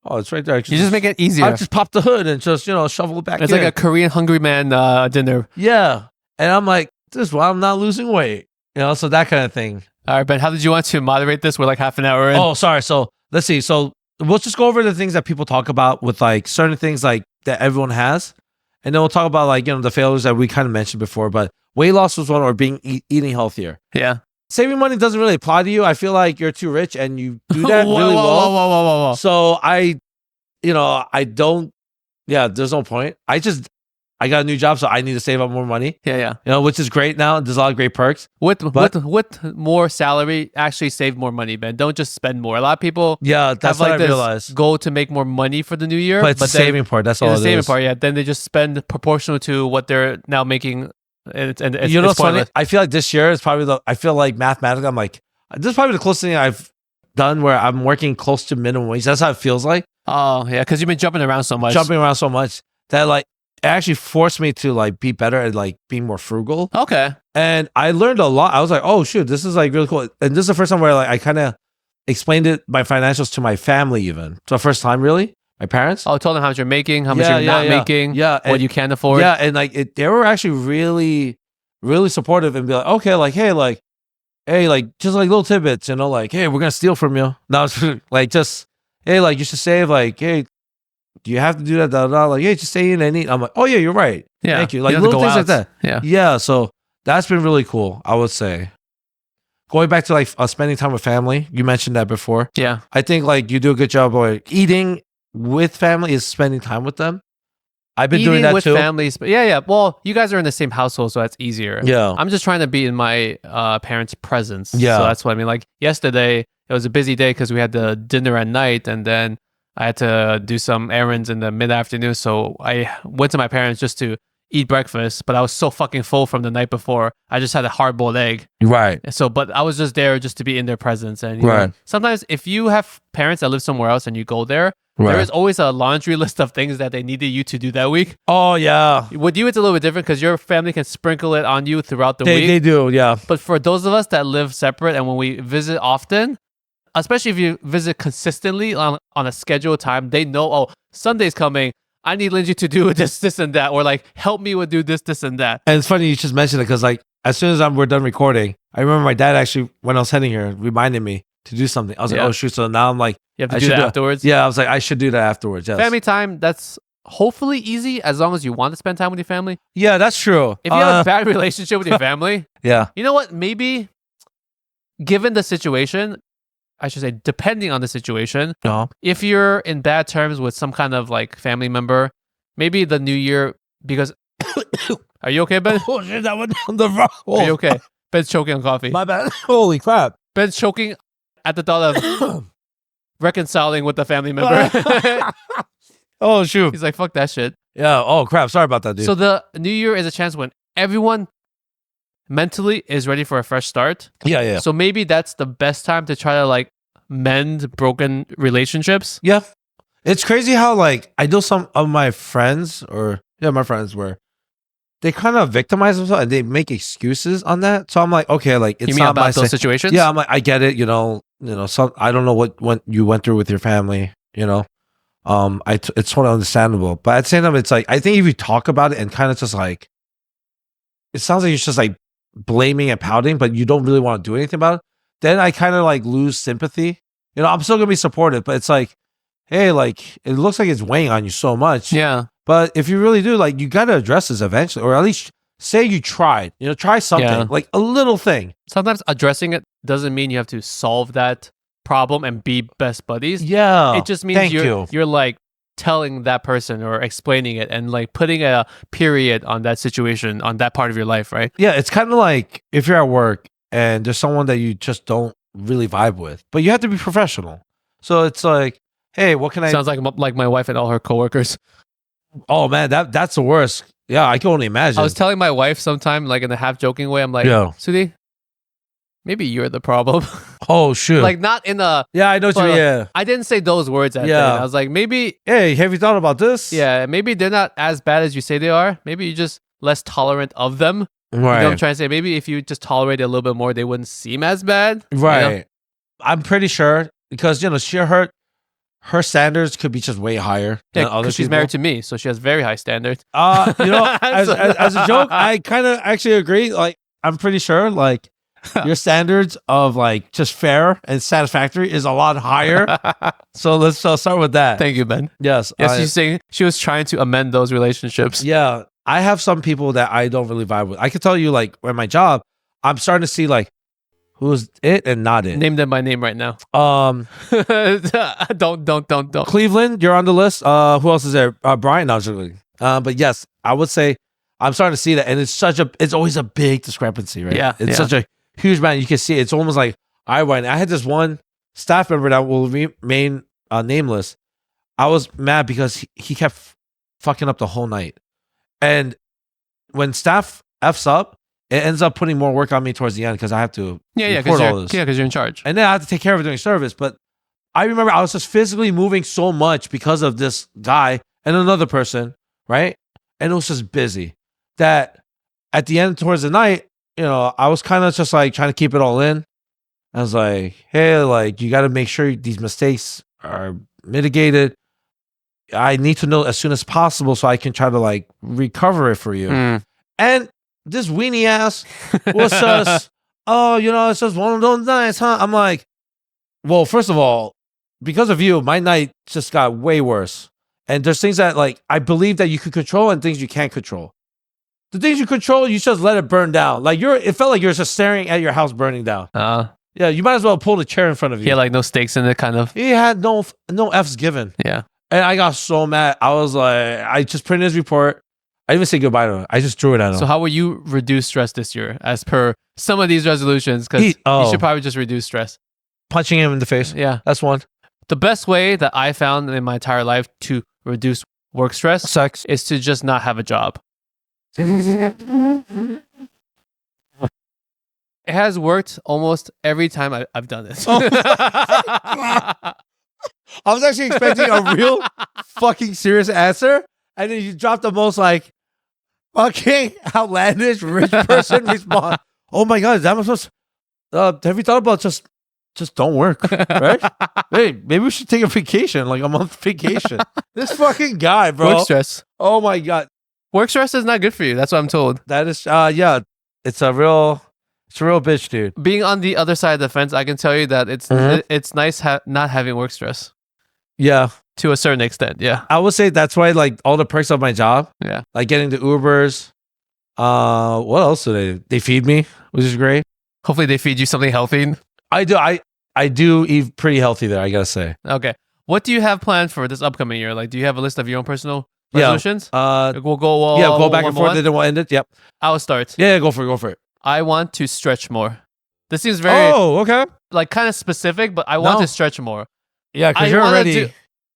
A: oh, it's right there.
B: You just make it easier.
A: I just pop the hood and just shovel it back.
B: It's like a Korean hungry man dinner.
A: Yeah, and I'm like, this is why I'm not losing weight. So that kind of thing.
B: All right, Ben, how did you want to moderate this? We're like half an hour in.
A: Oh, sorry. So let's see. So we'll just go over the things that people talk about with like certain things like that everyone has. And then we'll talk about like, the failures that we kind of mentioned before. But weight loss was one, or eating healthier.
B: Yeah.
A: saving money doesn't really apply to you. I feel like you're too rich and you do that really well.
B: Whoa.
A: So I don't. Yeah, there's no point. I got a new job, so I need to save up more money.
B: Yeah.
A: Which is great now. There's a lot of great perks.
B: With more salary, actually save more money, man. Don't just spend more. A lot of people
A: that's what I realized.
B: Goal to make more money for the new year.
A: But it's the saving part. That's all it is. The saving part,
B: yeah. Then they just spend proportional to what they're now making. And it's,
A: you know what's funny? I feel like this year is probably I feel like mathematically, I'm like, this is probably the closest thing I've done where I'm working close to minimum wage. That's how it feels like.
B: Oh, yeah, because you've been jumping around so much.
A: That like it actually forced me to like be better at like being more frugal.
B: Okay.
A: And I learned a lot. I was like, oh shoot, this is like really cool. And this is the first time where like I kind of explained my financials to my family even. So the first time really. My parents.
B: Oh, told them how much you're making, how much you're not making, what you can afford.
A: Yeah, and like they were actually really, really supportive and be like, okay, like hey, like just like little tidbits, like hey, we're gonna steal from you. No, like just hey, like you should save. Like hey, do you have to do that? Like hey, just stay in and eat. I'm like, oh yeah, you're right.
B: Yeah,
A: thank you. Like little things like that.
B: Yeah.
A: So that's been really cool. I would say. Going back to like spending time with family, you mentioned that before.
B: Yeah,
A: I think like you do a good job of eating with family is spending time with them. I've been doing that
B: with
A: too.
B: Families, but yeah. Well, you guys are in the same household, so that's easier.
A: Yeah,
B: I'm just trying to be in my parents' presence.
A: Yeah,
B: so that's what I mean. Like yesterday, it was a busy day because we had the dinner at night, and then I had to do some errands in the mid-afternoon. So I went to my parents just to eat breakfast, but I was so fucking full from the night before. I just had a hard-boiled egg.
A: Right.
B: So, but I was just there just to be in their presence. And sometimes if you have parents that live somewhere else and you go there, there is always a laundry list of things that they needed you to do that week.
A: Oh, yeah.
B: With you, it's a little bit different because your family can sprinkle it on you throughout the week.
A: They do, yeah.
B: But for those of us that live separate and when we visit often, especially if you visit consistently on a scheduled time, they know, oh, Sunday's coming. I need Lingjie to do this, and that, or like help me with do this, and that.
A: And it's funny you just mentioned it because like as soon as we're done recording, I remember my dad actually, when I was heading here, reminded me to do something. I was like, oh shoot. So now I'm like,
B: you have to do that afterwards?
A: Yeah, I was like, I should do that afterwards. Yes.
B: Family time, that's hopefully easy as long as you want to spend time with your family.
A: Yeah, that's true.
B: If you have a bad relationship with your family,
A: yeah.
B: You know what? Maybe given the situation, I should say, depending on the situation, if you're in bad terms with some kind of like family member, maybe the new year, because are you okay, Ben?
A: Oh shit, that went down the wrong hole.
B: Are you okay? Ben's choking on coffee.
A: My bad. Holy crap.
B: Ben's choking at the thought of reconciling with the family member.
A: Oh shoot.
B: He's like, fuck that shit.
A: Yeah. Oh crap. Sorry about that, dude.
B: So the new year is a chance when everyone mentally is ready for a fresh start.
A: Yeah.
B: So maybe that's the best time to try to like mend broken relationships.
A: Yeah. It's crazy how like I know some of my friends my friends where they kind of victimize themselves and they make excuses on that. So I'm like, okay, like it's
B: you mean
A: not
B: about those situations?
A: Yeah, I'm like, I get it. Some I don't know what you went through with your family. It's totally understandable. But at the same time, it's like I think if you talk about it and kind of just like, it sounds like you're just like blaming and pouting, but you don't really want to do anything about it. Then I kind of like lose sympathy. I'm still gonna be supportive, but it's like, hey, like it looks like it's weighing on you so much.
B: Yeah.
A: But if you really do, like you gotta address this eventually, or at least say you tried. Try something, like a little thing.
B: Sometimes addressing it doesn't mean you have to solve that problem and be best buddies.
A: Yeah.
B: It just means you're like telling that person or explaining it and like putting a period on that situation, on that part of your life, right?
A: Yeah, it's kind of like if you're at work and there's someone that you just don't really vibe with, but you have to be professional. So it's like, hey, what can I...
B: Sounds like my wife and all her coworkers.
A: Oh man, that's the worst. Yeah, I can only imagine.
B: I was telling my wife sometime, like in a half joking way, I'm like, Sudhi, maybe you're the problem.
A: Oh shoot.
B: Like not in a...
A: Yeah, I know what you mean. Yeah.
B: I didn't say those words at the end. I was like, maybe...
A: Hey, have you thought about this?
B: Yeah, maybe they're not as bad as you say they are. Maybe you're just less tolerant of them.
A: Right.
B: You know what I'm trying to say? Maybe if you just tolerate it a little bit more, they wouldn't seem as bad.
A: Right. I'm pretty sure because, her standards could be just way higher than other people.
B: She's married to me, so she has very high standards.
A: As a joke, I kind of actually agree. Like, I'm pretty sure, like, your standards of, like, just fair and satisfactory is a lot higher. So let's start with that.
B: Thank you, Ben.
A: Yes.
B: She's saying she was trying to amend those relationships.
A: Yeah. I have some people that I don't really vibe with. I can tell you, like, at my job, I'm starting to see, like, who's it and not it.
B: Name them by name right now. Don't.
A: Cleveland, you're on the list. Who else is there? Brian, actually. But yes, I would say I'm starting to see that, and it's always a big discrepancy, right?
B: Yeah,
A: it's such a huge man. You can see it. It's almost like I had this one staff member that will remain nameless. I was mad because he kept fucking up the whole night, and when staff f's up, it ends up putting more work on me towards the end because I have to record all this.
B: Yeah, because you're in charge,
A: and then I have to take care of it during service. But I remember I was just physically moving so much because of this guy and another person, right? And it was just busy that at the end towards the night, I was kind of just like trying to keep it all in. I was like, hey, like you got to make sure these mistakes are mitigated. I need to know as soon as possible so I can try to like recover it for you. And this weenie ass was just, it's just one of those nights, huh? I'm like, well, first of all, because of you, my night just got way worse. And there's things that like I believe that you could control and things you can't control. The things you control, you just let it burn down. Like it felt like you're just staring at your house burning down. Yeah, you might as well pull the chair in front of you.
B: Yeah, like no stakes in it, kind of.
A: He had no F's given.
B: Yeah.
A: And I got so mad. I was like, I just printed his report. I didn't even say goodbye to him. I just threw it at him.
B: So how will you reduce stress this year as per some of these resolutions? Because you should probably just reduce stress.
A: Punching him in the face.
B: Yeah.
A: That's one.
B: The best way that I found in my entire life to reduce work stress
A: Sex
B: is to just not have a job. It has worked almost every time I've done this.
A: I was actually expecting a real fucking serious answer, and then you dropped the most like fucking outlandish rich person response. Oh my god, is that supposed? Have you thought about just don't work, right? Hey, maybe we should take a vacation, like a month vacation. This fucking guy, bro.
B: Work stress.
A: Oh my god,
B: work stress is not good for you. That's what I'm told.
A: That is, it's a real bitch, dude.
B: Being on the other side of the fence, I can tell you that it's nice not having work stress.
A: Yeah.
B: To a certain extent, yeah.
A: I would say that's why, like, all the perks of my job.
B: Yeah.
A: Like getting the Ubers. What else do they feed me, which is great.
B: Hopefully they feed you something healthy.
A: I do eat pretty healthy there, I gotta say.
B: Okay. What do you have planned for this upcoming year? Like, do you have a list of your own personal resolutions? We'll go
A: back and forth, then we'll end it. Yep.
B: I'll start.
A: Yeah, go for it.
B: I want to stretch more. This seems very like kind of specific, but I want to stretch more.
A: Yeah, because you're already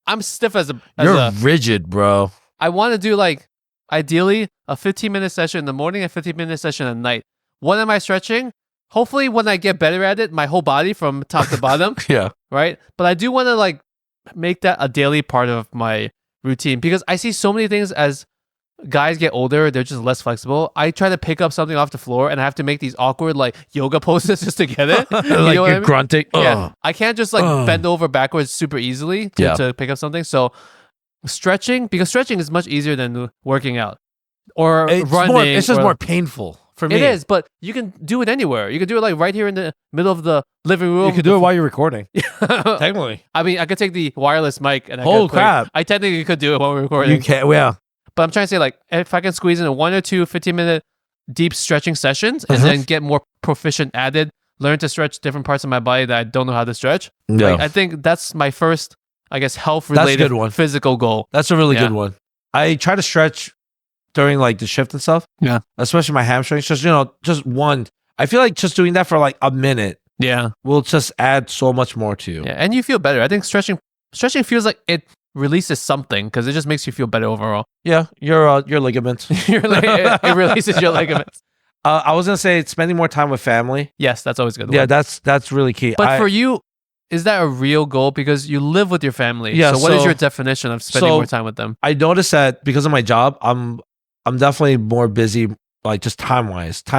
B: I'm stiff as a
A: you're rigid, bro.
B: I want to do like ideally a 15-minute session in the morning and 15-minute session at night. When am I stretching? Hopefully when I get better at it, my whole body from top to bottom.
A: Yeah.
B: Right? But I do want to like make that a daily part of my routine because I see so many things as guys get older, they're just less flexible. I try to pick up something off the floor and I have to make these awkward like yoga poses just to get it.
A: Like you're grunting.
B: Yeah. I can't just like bend over backwards super easily to pick up something. So stretching, because stretching is much easier than working out or running.
A: It's just more painful for me.
B: It is, but you can do it anywhere. You can do it like right here in the middle of the living room.
A: You can do it while you're recording. Technically.
B: I mean, I could take the wireless mic and
A: holy crap.
B: I technically could do it while we're recording.
A: You can, yeah.
B: But I'm trying to say, like, if I can squeeze in 1 or 2 15-minute deep stretching sessions and then get more proficient at it, learn to stretch different parts of my body that I don't know how to stretch.
A: Yeah.
B: Like, I think that's my first, I guess, health-related physical goal.
A: That's a really good one. I try to stretch during, like, the shift and stuff.
B: Yeah.
A: Especially my hamstrings. Just one. I feel like just doing that for, like, a minute will just add so much more to you.
B: Yeah, and you feel better. I think stretching feels like it releases something because it just makes you feel better overall.
A: Yeah, your ligaments.
B: It releases your ligaments.
A: I was gonna say spending more time with family.
B: Yes, that's always good.
A: Yeah, that's really key.
B: But for you, is that a real goal? Because you live with your family. Yeah. So what is your definition of spending more time with them?
A: I noticed that because of my job, I'm definitely more busy, like just time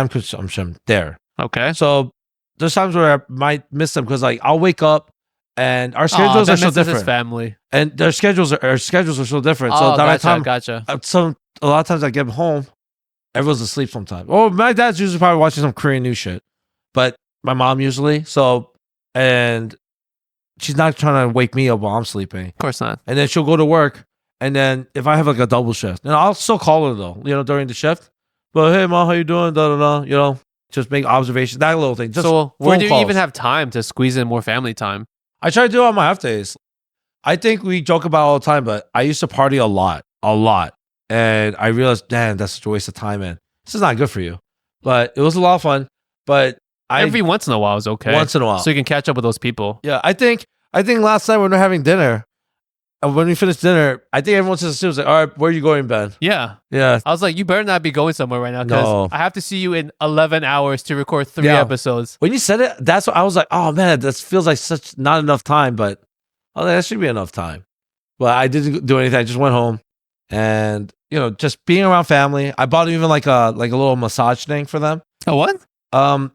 A: consumption there.
B: Okay.
A: So there's times where I might miss them because like I'll wake up. And our schedules are so different.
B: Family.
A: And their schedules are so different. So
B: gotcha.
A: A lot of times I get home, everyone's asleep sometimes. Or my dad's usually probably watching some Korean news shit. But my mom usually. So, and she's not trying to wake me up while I'm sleeping.
B: Of course not.
A: And then she'll go to work. And then if I have like a double shift, and I'll still call her though, during the shift. But hey, mom, how you doing? Da da da. just make observations, that little thing. Just
B: so where do you
A: calls.
B: even have time to squeeze in more family time?
A: I try to do it on my off days. I think we joke about it all the time, but I used to party a lot. And I realized, damn, that's such a waste of time, man. This is not good for you. But it was a lot of fun. But
B: every once in a while is okay.
A: Once in a while.
B: So you can catch up with those people.
A: Yeah, I think last night when we were having dinner, and when we finished dinner, I think everyone just assumes like, all right, where are you going, Ben?
B: Yeah.
A: Yeah.
B: I was like, you better not be going somewhere right now because I have to see you in 11 hours to record 3 episodes.
A: When you said it, that's what I was like, oh man, that feels like such not enough time, but I was like, that should be enough time. But I didn't do anything. I just went home and, just being around family. I bought even like a little massage thing for them.
B: A what?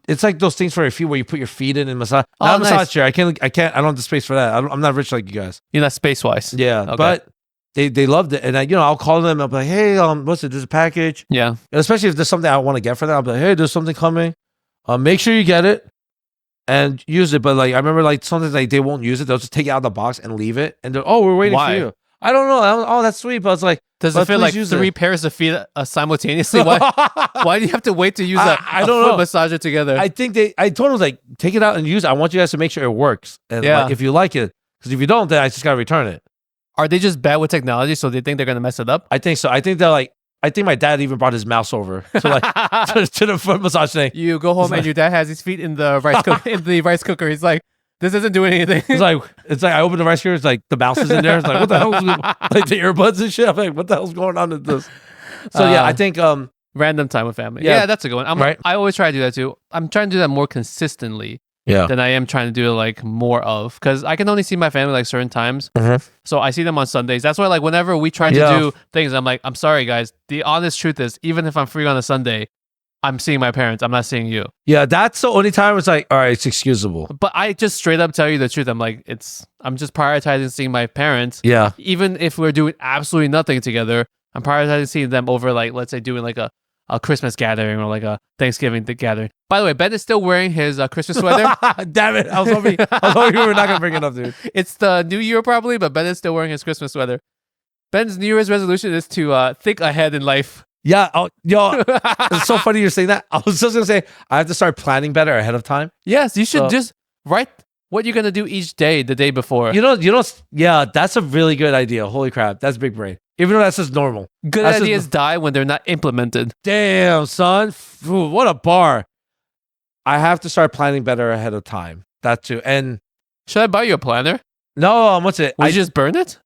A: It's like those things for your feet where you put your feet in and massage.
B: Oh,
A: not a massage chair. I don't have the space for that. I'm not rich like you guys.
B: You're not space wise.
A: Yeah, okay. But they loved it, and I'll call them. I'll be like, hey, what's it? There's a package.
B: Yeah.
A: And especially if there's something I want to get for them, I'll be like, hey, there's something coming. Make sure you get it and use it. But like I remember like something like they won't use it. They'll just take it out of the box and leave it. And they're we're waiting for you. I don't know. Oh, that's sweet. But it's like,
B: does it feel like 3 pairs of feet simultaneously? Why do you have to wait to use a foot massager together?
A: I think I told them like, take it out and use it. I want you guys to make sure it works. And like, if you like it, because if you don't, then I just got to return it.
B: Are they just bad with technology? So they think they're going to mess it up?
A: I think so. I think they're like, I think my dad even brought his mouse over to like to the foot massage thing.
B: You go home and your dad has his feet in the rice cooker. He's like, this isn't doing anything.
A: It's like I open the rice cooker. It's like the mouse is in there. It's like what the hell? Like the earbuds and shit. I'm like, what the hell's going on with this? So I think
B: random time with family. Yeah, that's a good one.
A: Right?
B: I always try to do that too. I'm trying to do that more consistently. Than I am trying to do like more of, because I can only see my family like certain times. So I see them on Sundays. That's why like whenever we try to do things, I'm like, I'm sorry guys. The honest truth is, even if I'm free on a Sunday, I'm seeing my parents. I'm not seeing you. Yeah,
A: that's the only time it's like, all right, it's excusable.
B: But I just straight up tell you the truth. I'm like, I'm just prioritizing seeing my parents.
A: Yeah.
B: Even if we're doing absolutely nothing together, I'm prioritizing seeing them over like, let's say doing like a Christmas gathering or like a Thanksgiving gathering. By the way, Ben is still wearing his Christmas sweater.
A: Damn it. I was hoping we were not going to bring it up, dude.
B: It's the new year probably, but Ben is still wearing his Christmas sweater. Ben's New Year's resolution is to think ahead in life.
A: Yeah. It's so funny you're saying that. I was just going to say, I have to start planning better ahead of time.
B: Yes, you should just write what you're going to do each day, the day before.
A: Yeah, that's a really good idea. Holy crap. That's big brain. Even though that's just normal.
B: Good ideas die when they're not implemented.
A: Damn, son. Ooh, what a bar. I have to start planning better ahead of time. That too. And
B: should I buy you a planner?
A: No, what's it?
B: Would you just burn it?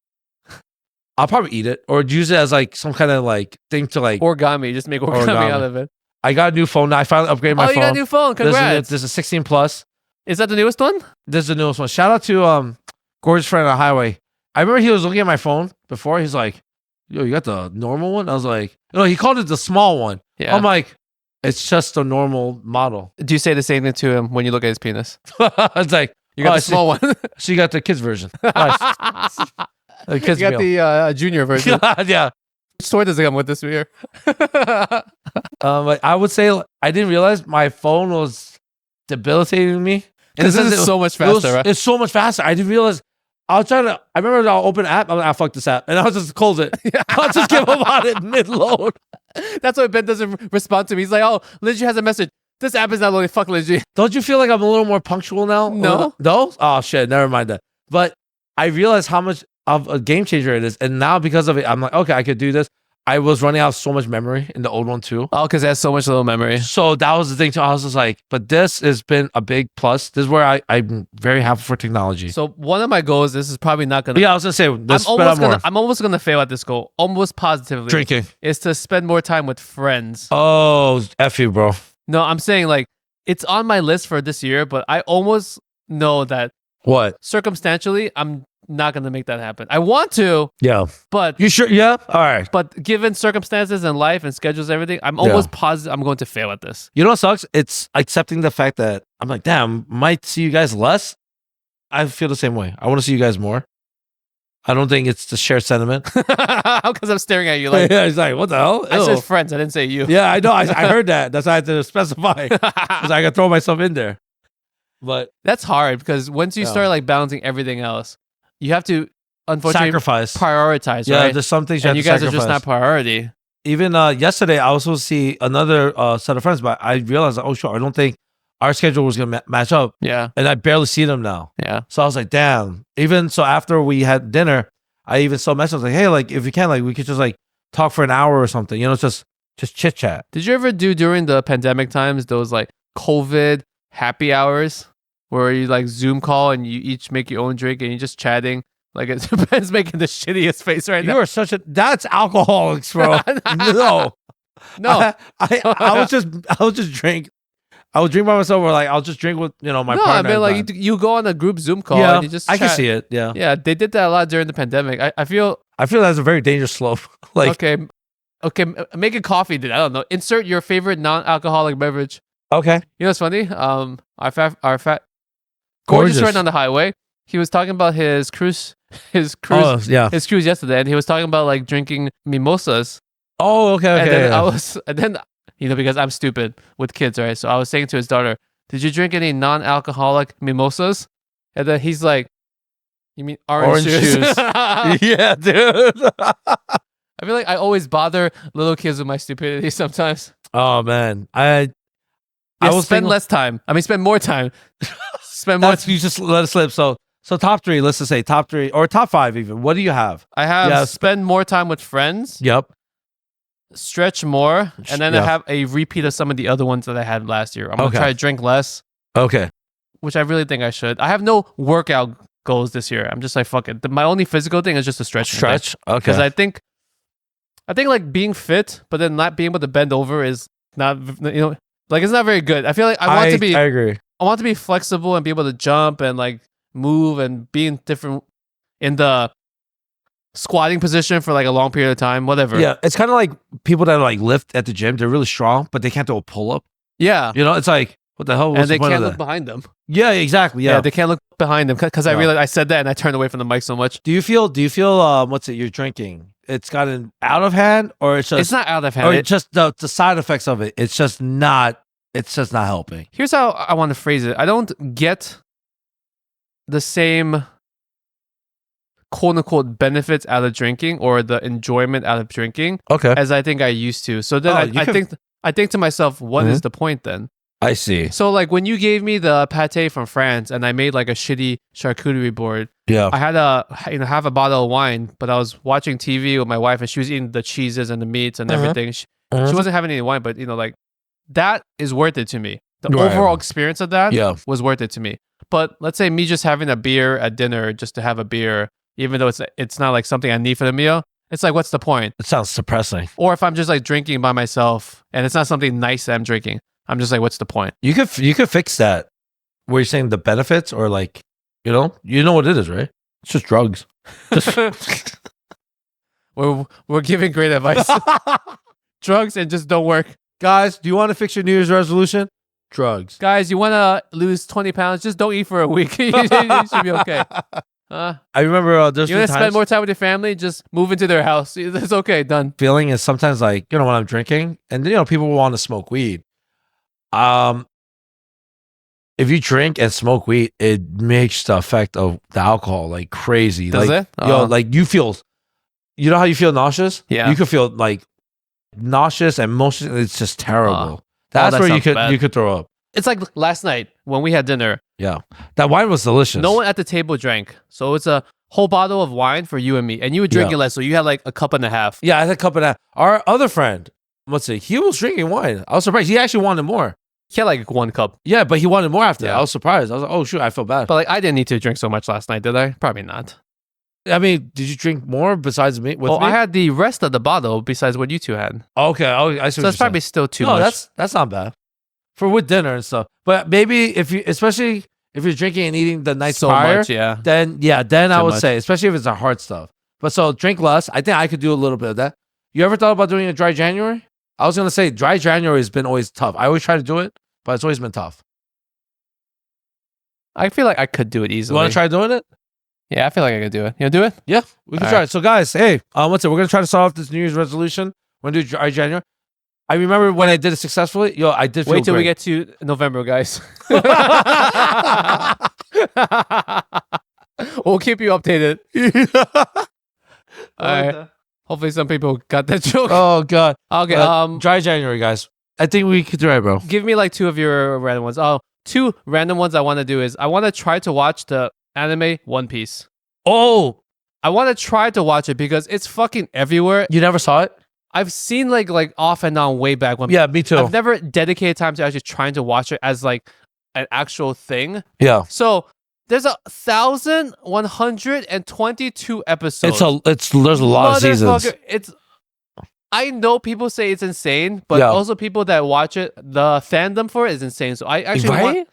A: I'll probably eat it or use it as like some kind of like thing to like
B: origami. Just make origami out of it.
A: I got a new phone now. I finally upgraded my phone.
B: Oh, you got a new phone. Congrats.
A: There's a 16 Plus.
B: Is that the newest one?
A: This is the newest one. Shout out to gorgeous friend on the highway. I remember he was looking at my phone before. He's like, yo, you got the normal one? I was like, no, he called it the small one. Yeah. I'm like, it's just a normal model.
B: Do you say the same thing to him when you look at his penis?
A: It's like,
B: you got the small one.
A: So you got the kids version. Nice.
B: The kids you got the junior version.
A: Yeah.
B: Which toy does it come with this year?
A: I would say I didn't realize my phone was debilitating me.
B: Because this is so much faster, right?
A: It's so much faster. I didn't realize. I remember I'll open an app. I'm like, fuck this app. And I'll just close it. I'll just give up on it mid-load.
B: That's why Ben doesn't respond to me. He's like, oh, Lingjie has a message. This app is not loading. Fuck Lingjie.
A: Don't you feel like I'm a little more punctual now?
B: No.
A: No? Oh, shit. Never mind that. But I realized how much of a game changer it is. And now because of it, I'm like, okay, I could do this. I was running out of so much memory in the old one too.
B: Oh, because it has so much little memory.
A: So that was the thing too. I was just like, but this has been a big plus. This is where I'm very happy for technology.
B: So one of my goals, this is probably not going to...
A: Yeah, I was going to say,
B: I'm almost going to fail at this goal. Almost positively.
A: Drinking.
B: Is to spend more time with friends.
A: Oh, F you, bro.
B: No, I'm saying like, it's on my list for this year, but I almost know that...
A: What?
B: Circumstantially, I'm not going to make that happen. I want to.
A: Yeah.
B: But...
A: You sure? Yeah? All right.
B: But given circumstances and life and schedules and everything, I'm almost positive I'm going to fail at this.
A: You know what sucks? It's accepting the fact that I'm like, damn, might see you guys less. I feel the same way. I want to see you guys more. I don't think it's the shared sentiment.
B: Because I'm staring at you like...
A: Yeah, he's like, what the hell?
B: I said friends. I didn't say you.
A: Yeah, I know. I heard that. That's why I had to specify. Because I could throw myself in there. But
B: that's hard because once you start like balancing everything else, you have to unfortunately
A: sacrifice,
B: prioritize.
A: Yeah,
B: right?
A: there's some things
B: you guys are just not priority.
A: even yesterday, I was supposed to see another set of friends, but I realized, oh, sure, I don't think our schedule was going to match up.
B: Yeah.
A: And I barely see them now.
B: Yeah.
A: So I was like, damn. Even so, after we had dinner, I even saw messages like, hey, like, if you can, like, we could just like talk for an hour or something. You know, just chit chat.
B: Did you ever do during the pandemic times those like COVID happy hours where you like Zoom call and you each make your own drink and you're just chatting? Like it depends, making the shittiest face right now.
A: You are such a that's alcoholics, bro. No. I would just drink. I would drink by myself, or like I'll just drink with my partner.
B: I mean like you go on a group Zoom call and you just
A: I
B: chat.
A: can see it. Yeah.
B: Yeah, they did that a lot during the pandemic. I feel
A: that's a very dangerous slope. Like
B: okay, make a coffee. Dude, I don't know. Insert your favorite non-alcoholic beverage.
A: Okay.
B: You know what's funny? Our fat gorgeous friend on the highway. He was talking about his cruise yesterday, and he was talking about like drinking mimosas.
A: Oh, okay.
B: And then because I'm stupid with kids, right? So I was saying to his daughter, "Did you drink any non-alcoholic mimosas?" And then he's like, "You mean orange juice?"
A: Yeah, dude.
B: I feel like I always bother little kids with my stupidity sometimes.
A: Oh man, I will
B: spend less time. I mean, spend more time. Spend more.
A: You just let it slip. So top 3, let's just say top 3 or top 5 even. What do you have?
B: I have spend more time with friends.
A: Yep.
B: Stretch more, and then I have a repeat of some of the other ones that I had last year. I'm gonna try to drink less.
A: Okay.
B: Which I really think I should. I have no workout goals this year. I'm just like fuck it. My only physical thing is just a stretch.
A: Stretch. Okay.
B: Because I think like being fit, but then not being able to bend over is not like it's not very good. I feel like I
A: agree.
B: I want to be flexible and be able to jump and like move and be in different in the squatting position for like a long period of time, whatever.
A: Yeah, it's kind of like people that like lift at the gym. They're really strong, but they can't do a pull up.
B: Yeah,
A: it's like what the hell?
B: And they can't look behind them.
A: Yeah, exactly. Yeah,
B: they can't look behind them because I realized I said that and I turned away from the mic so much.
A: Do you feel? What's it? You're drinking. It's gotten out of hand, or it's just
B: it's not out of hand.
A: Or it's just the side effects of it. It's just not helping.
B: Here's how I want to phrase it. I don't get the same quote unquote benefits out of drinking or the enjoyment out of drinking as I think I used to. So then I think to myself, what is the point then?
A: I see.
B: So like when you gave me the pate from France and I made like a shitty charcuterie board, I had half a bottle of wine, but I was watching TV with my wife and she was eating the cheeses and the meats and everything. She wasn't having any wine, but like that is worth it to me. The overall experience of that was worth it to me. But let's say me just having a beer at dinner just to have a beer, even though it's not like something I need for the meal, it's like, what's the point?
A: It sounds suppressing.
B: Or if I'm just like drinking by myself and it's not something nice that I'm drinking, I'm just like, what's the point?
A: You could fix that. Where you're saying the benefits or like, you know what it is, right? It's just drugs.
B: We're giving great advice. Drugs and just don't work.
A: Guys, do you want to fix your New Year's resolution? Drugs.
B: Guys, you want to lose 20 pounds? Just don't eat for a week. You should be okay.
A: I remember there's
B: you want to spend more time with your family? Just move into their house. It's okay. Done.
A: Feeling is sometimes like, when I'm drinking and people want to smoke weed. If you drink and smoke weed, it makes the effect of the alcohol like crazy.
B: Does
A: like,
B: it?
A: Like you feel, how you feel nauseous?
B: Yeah.
A: You could feel like nauseous and motion. It's just terrible. That's
B: that
A: where you could throw up.
B: It's like last night when we had dinner.
A: Yeah. That wine was delicious.
B: No one at the table drank. So it's a whole bottle of wine for you and me. And you were drinking less. So you had like a cup and a half.
A: Yeah, I had a cup and a half. Our other friend, he was drinking wine. I was surprised. He actually wanted more.
B: He had like 1 cup.
A: Yeah, but he wanted more after that. I was surprised. I was like, oh, shoot, I feel bad.
B: But like, I didn't need to drink so much last night, did I? Probably not.
A: I mean, did you drink more besides me?
B: I had the rest of the bottle besides what you two had.
A: Okay. I see.
B: So that's probably still too much.
A: That's not bad. For with dinner and stuff. But maybe especially if you're drinking and eating the night prior, then I would say, especially if it's a hard stuff. But so drink less. I think I could do a little bit of that. You ever thought about doing a dry January? I was going to say dry January has been always tough. I always try to do it, but it's always been tough.
B: I feel like I could do it easily.
A: You want to try doing it?
B: Yeah, I feel like I could do it. You want to do it?
A: Yeah, we can try it. So guys, hey, what's it? We're going to try to start off this New Year's resolution. We're going to do dry January. I remember when I did it successfully. I did feel
B: Wait till
A: great.
B: we get to November, guys. We'll keep you updated. All right. Hopefully some people got that joke.
A: Oh god.
B: Okay.
A: Dry January, guys. I think we could do it, bro.
B: Give me like 2 of your random ones. Oh, 2 random ones I want to do is I want to try to watch the anime One Piece.
A: Oh,
B: I want to try to watch it because it's fucking everywhere.
A: you never saw it?
B: I've seen like off and on way back when.
A: Yeah, me too.
B: I've never dedicated time to actually trying to watch it as like an actual thing.
A: Yeah.
B: So there's 1,122 episodes.
A: There's a lot of seasons.
B: I know people say it's insane, but also people that watch it, the fandom for it is insane. So I actually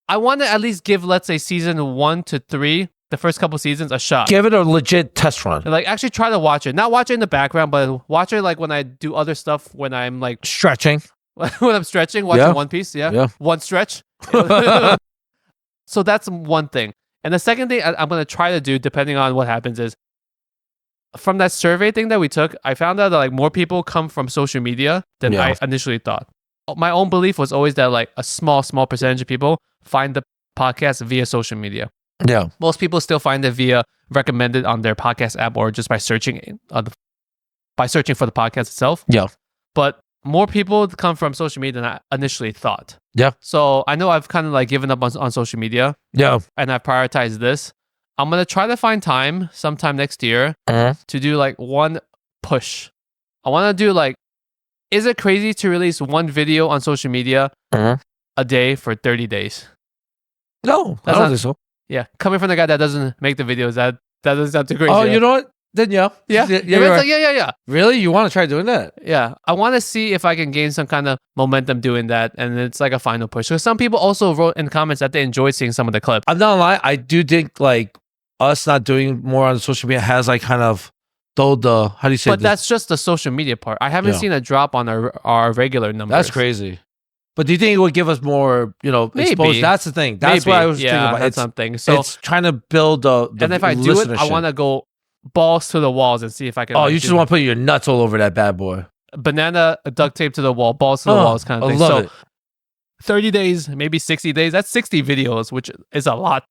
B: want to at least give, let's say, season 1 to 3, the first couple seasons, a shot.
A: Give it a legit test run.
B: Like actually try to watch it. Not watch it in the background, but watch it like when I do other stuff, when I'm like
A: stretching.
B: When I'm stretching, watching One Piece. Yeah. One stretch. So that's one thing. And the second thing I'm going to try to do, depending on what happens, is from that survey thing that we took, I found out that like more people come from social media than I initially thought. My own belief was always that like a small percentage of people find the podcast via social media.
A: Yeah.
B: Most people still find it via recommended on their podcast app or just by searching for the podcast itself.
A: Yeah.
B: But more people come from social media than I initially thought.
A: Yeah.
B: So I know I've kind of like given up on social media.
A: Yeah.
B: And I've prioritized this. I'm going to try to find time sometime next year to do like one push. I want to do like, is it crazy to release one video on social media a day for 30 days?
A: No, I don't think so.
B: Yeah. Coming from the guy that doesn't make the videos, that doesn't sound too crazy.
A: Oh, you know what? Then yeah.
B: Yeah.
A: Really? You want to try doing that?
B: Yeah. I want to see if I can gain some kind of momentum doing that. And it's like a final push. Because some people also wrote in comments that they enjoyed seeing some of the clips.
A: I'm not gonna lie. I do think like us not doing more on social media has like kind of how do you say?
B: But that's just the social media part. I haven't seen a drop on our regular numbers.
A: That's crazy. But do you think it would give us more,
B: Maybe.
A: exposure? That's the thing. That's what I was thinking about.
B: That's something. So
A: it's trying to build the
B: and if I do it, I want to go balls to the walls and see if I can.
A: Oh, you just want to put your nuts all over that bad boy.
B: Banana duct tape to the wall, balls to the walls kind of thing.
A: I love it.
B: 30 days, maybe 60 days. That's 60 videos, which is a lot.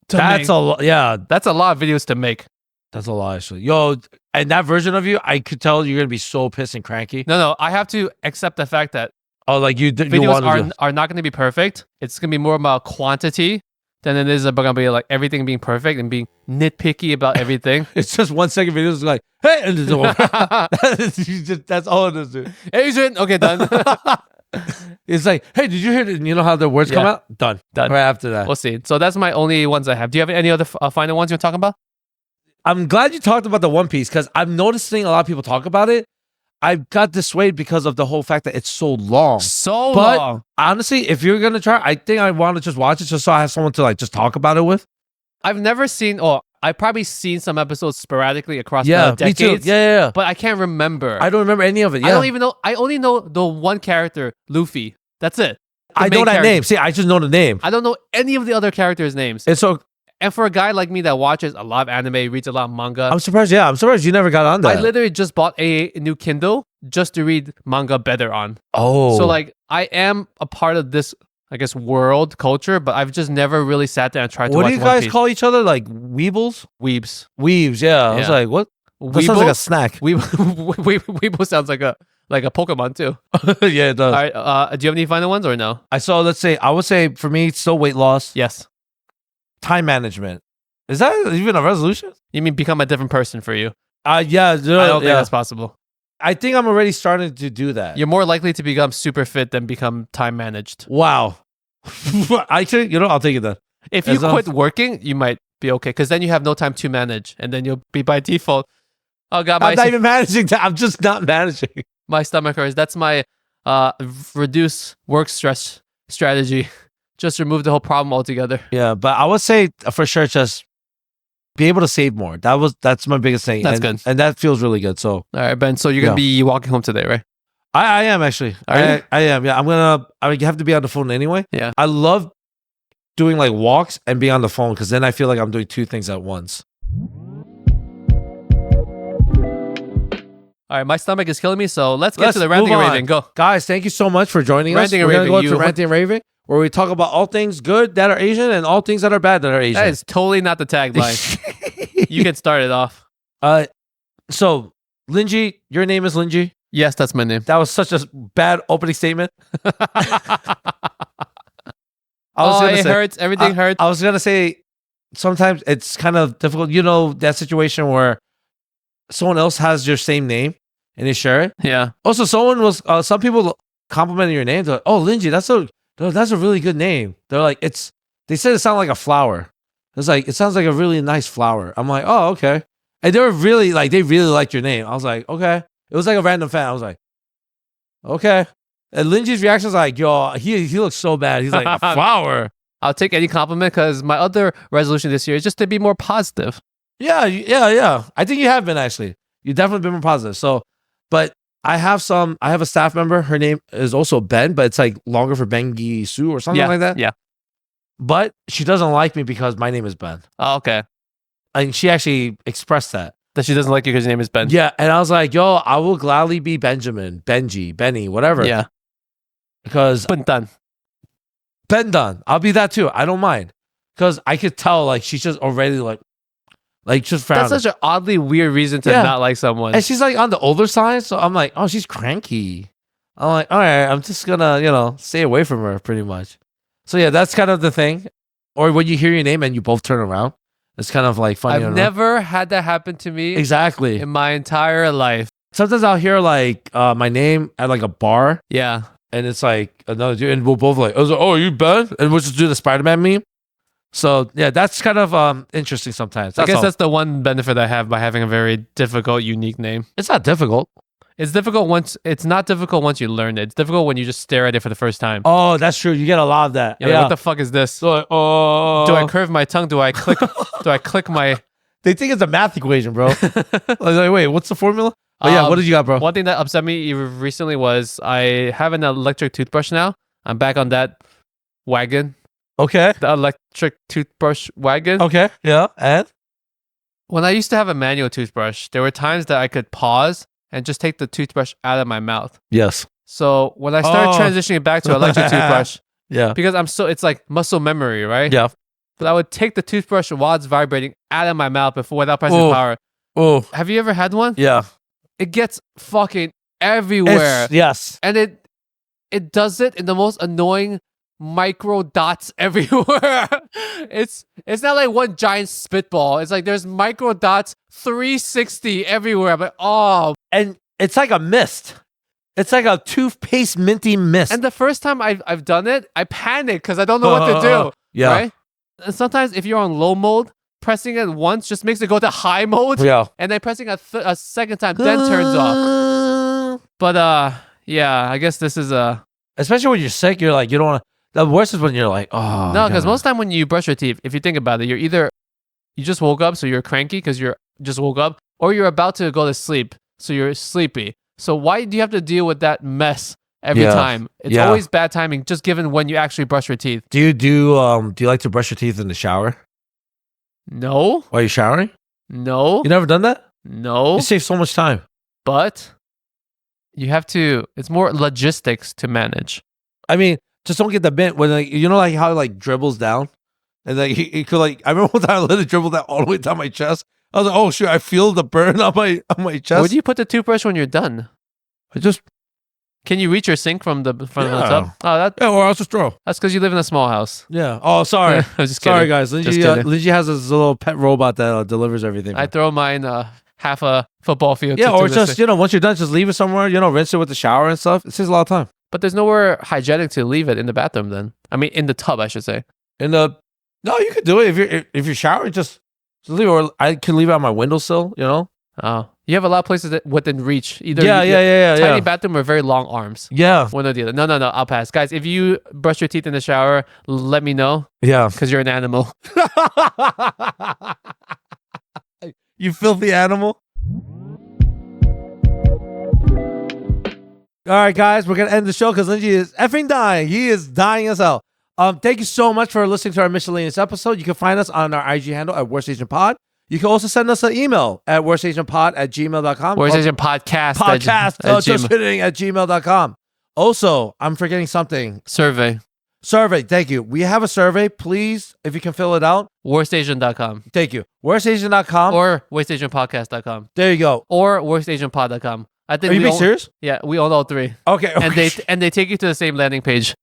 A: That's a lot. Yeah.
B: That's a lot of videos to make.
A: That's a lot, actually. Yo, and that version of you, I could tell you're going to be so pissed and cranky.
B: No. I have to accept the fact that
A: videos
B: are not going to be perfect. It's going to be more about quantity than it is about going to be like everything being perfect and being nitpicky about everything.
A: It's just 1 second videos. It's like, hey, and it's over. That's all it is, dude.
B: Asian. Okay, done.
A: It's like, hey, did you hear it? You know how the words come out? Done. Right after that.
B: We'll see. So that's my only ones I have. Do you have any other final ones you're talking about?
A: I'm glad you talked about the One Piece because I'm noticing a lot of people talk about it. I got dissuaded because of the whole fact that it's so long. But honestly, if you're going to try, I think I want to just watch it just so I have someone to like just talk about it with.
B: I've never seen, I've probably seen some episodes sporadically across the decades.
A: Me too. Yeah.
B: But I can't remember.
A: I don't remember any of it. Yeah.
B: I don't even know. I only know the one character, Luffy. That's it.
A: I know that name. See, I just know the name.
B: I don't know any of the other characters' names. And for a guy like me that watches a lot of anime, reads a lot of manga.
A: I'm surprised. Yeah, I'm surprised you never got on that.
B: I literally just bought a new Kindle just to read manga better on.
A: Oh.
B: So like I am a part of this, I guess, world culture, but I've just never really sat down and tried to watch One Piece.
A: What do you guys call each other? Like weebles?
B: Weebs,
A: yeah. I was like, what? That sounds like a snack.
B: Weeble sounds like a Pokemon too.
A: Yeah, it does.
B: All right, do you have any final ones or no?
A: I would say for me, it's still weight loss.
B: Yes.
A: Time management. Is that even a resolution?
B: You mean become a different person for you?
A: Yeah.
B: I don't think that's possible.
A: I think I'm already starting to do that.
B: You're more likely to become super fit than become time managed.
A: Wow. Actually, I'll take it then.
B: If you quit working, you might be okay because then you have no time to manage and then you'll be by default. Oh God,
A: I'm not even managing that. I'm just not managing.
B: My stomach hurts. That's my reduce work stress strategy. Just remove the whole problem altogether.
A: Yeah, but I would say for sure, just be able to save more. That's my biggest thing.
B: That's good,
A: and that feels really good. So,
B: all right, Ben. So you're gonna be walking home today, right?
A: I am actually. I am. Yeah, I have to be on the phone anyway.
B: Yeah,
A: I love doing like walks and being on the phone because then I feel like I'm doing two things at once.
B: All right, my stomach is killing me, so let's get to the Ranting and Raving. Go.
A: Guys, thank you so much for joining us.
B: We're going to go
A: to Ranting and Raving, where we talk about all things good that are Asian and all things that are bad that are Asian.
B: That is totally not the tagline. You can start it off.
A: So Lingjie, your name is Lingjie?
B: Yes, that's my name.
A: That was such a bad opening statement.
B: It hurts. Everything hurts.
A: I was going to say, sometimes it's kind of difficult. You know, that situation where someone else has your same name and they share it.
B: Yeah.
A: Also, some people complimented your name. They're like, oh, Lingjie, that's a really good name. They're like, they said it sounded like a flower. It's like, it sounds like a really nice flower. I'm like, oh, okay. And they were really like, they really liked your name. I was like, okay. It was like a random fan. I was like, okay. And Lingjie's reaction was like, yo, he looks so bad. He's like, a flower.
B: I'll take any compliment because my other resolution this year is just to be more positive.
A: Yeah. I think you have been, actually. You've definitely been more positive. So, but I have a staff member. Her name is also Ben, but it's like longer for Bengi Su or something like that.
B: Yeah.
A: But she doesn't like me because my name is Ben.
B: Oh, okay.
A: And she actually expressed that
B: she doesn't like you because your name is Ben.
A: Yeah. And I was like, yo, I will gladly be Benjamin, Benji, Benny, whatever.
B: Yeah.
A: Because
B: Ben
A: done. I'll be that too. I don't mind. Because I could tell like she's just already like just frowning.
B: That's such an oddly weird reason to not like someone.
A: And she's like on the older side. So I'm like, oh, she's cranky. I'm like, all right, I'm just gonna, stay away from her pretty much. So yeah, that's kind of the thing. Or when you hear your name and you both turn around, it's kind of like funny.
B: I've never had that happen to me.
A: Exactly.
B: In my entire life.
A: Sometimes I'll hear like my name at like a bar.
B: Yeah.
A: And it's like another dude, and we'll both like, I was like, oh, you Ben? And we'll just do the Spider-Man meme. So yeah, that's kind of interesting sometimes.
B: I guess that's the one benefit I have by having a very difficult, unique name.
A: It's not difficult.
B: It's not difficult once you learn it. It's difficult when you just stare at it for the first time.
A: Oh, that's true. You get a lot of that.
B: Like, what the fuck is this?
A: So,
B: do I curve my tongue? Do I click my...
A: They think it's a math equation, bro. I was like, wait, what's the formula? Oh yeah, what did you got, bro?
B: One thing that upset me recently was I have an electric toothbrush now. I'm back on that wagon.
A: Okay.
B: The electric toothbrush wagon.
A: Okay. Yeah. And?
B: When I used to have a manual toothbrush, there were times that I could pause and just take the toothbrush out of my mouth.
A: Yes.
B: So when I started transitioning back to electric toothbrush,
A: yeah,
B: because it's like muscle memory, right?
A: Yeah.
B: But I would take the toothbrush while it's vibrating out of my mouth without pressing power.
A: Oh.
B: Have you ever had one?
A: Yeah.
B: It gets fucking everywhere.
A: Yes.
B: And it does it in the most annoying micro dots everywhere. It's not like one giant spitball. It's like there's micro dots 360 everywhere. But
A: and it's like a mist. It's like a toothpaste minty mist.
B: And the first time I've done it, I panic because I don't know what to do.
A: Yeah.
B: Right? And sometimes if you're on low mode, pressing it once just makes it go to high mode.
A: Yeah.
B: And then pressing a second time then turns off. But yeah, I guess this is
A: especially when you're sick, you're like, you don't want to. The worst is when you're like, oh.
B: No, because most time when you brush your teeth, if you think about it, you're either you just woke up, so you're cranky because you're just woke up, or you're about to go to sleep, so you're sleepy. So why do you have to deal with that mess every time? It's always bad timing, just given when you actually brush your teeth.
A: Do you like to brush your teeth in the shower?
B: No.
A: Are you showering?
B: No.
A: You never done that?
B: No.
A: You save so much time.
B: But you have to. It's more logistics to manage.
A: I mean, just don't get the bent when like how it like dribbles down, and like he could like. I remember one time I let it dribble down all the way down my chest. I was like, oh shit, I feel the burn on my chest.
B: Where do you put the toothbrush when you're done? Can you reach your sink from the top? Oh,
A: or else just throw.
B: That's because you live in a small house.
A: Yeah. Oh, sorry.
B: I was just
A: sorry,
B: kidding.
A: guys. Lingjie has this little pet robot that delivers everything.
B: I throw mine half a football field.
A: Yeah, or just once you're done, just leave it somewhere. Rinse it with the shower and stuff. It saves a lot of time.
B: But there's nowhere hygienic to leave it in the bathroom. Then in the tub, I should say.
A: No, you could do it if you're showering. Just leave it. Or I can leave it on my windowsill.
B: Oh, you have a lot of places that within reach. Either tiny bathroom or very long arms.
A: Yeah.
B: One or the other. No, I'll pass. Guys, if you brush your teeth in the shower, let me know.
A: Yeah.
B: Because you're an animal.
A: You filthy animal. All right, guys, we're going to end the show because Lingjie is effing dying. He is dying as hell. Thank you so much for listening to our miscellaneous episode. You can find us on our IG handle at WorstAsianPod. You can also send us an email at worstasianpod@gmail.com.
B: Worstasianpodcast.
A: Just kidding, at gmail.com. Also, I'm forgetting something.
B: Survey.
A: Survey. Thank you. We have a survey. Please, if you can fill it out.
B: Worstasian.com.
A: Thank you. Worstasian.com.
B: Or worstasianpodcast.com.
A: There you go.
B: Or worstasianpod.com. I think.
A: Are you being serious?
B: Yeah, we own all three.
A: Okay.
B: And they take you to the same landing page.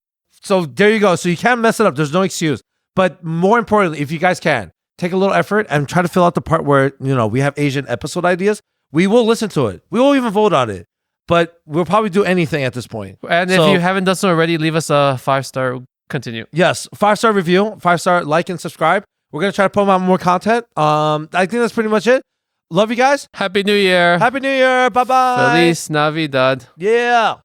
A: So there you go. So you can't mess it up. There's no excuse. But more importantly, if you guys can, take a little effort and try to fill out the part where, we have Asian episode ideas. We will listen to it. We won't even vote on it. But we'll probably do anything at this point.
B: And if you haven't done so already, leave us a 5-star. Continue.
A: Yes, 5-star review, 5-star like and subscribe. We're going to try to put out more content. I think that's pretty much it. Love you guys.
B: Happy New Year.
A: Happy New Year. Bye-bye.
B: Feliz Navidad.
A: Yeah.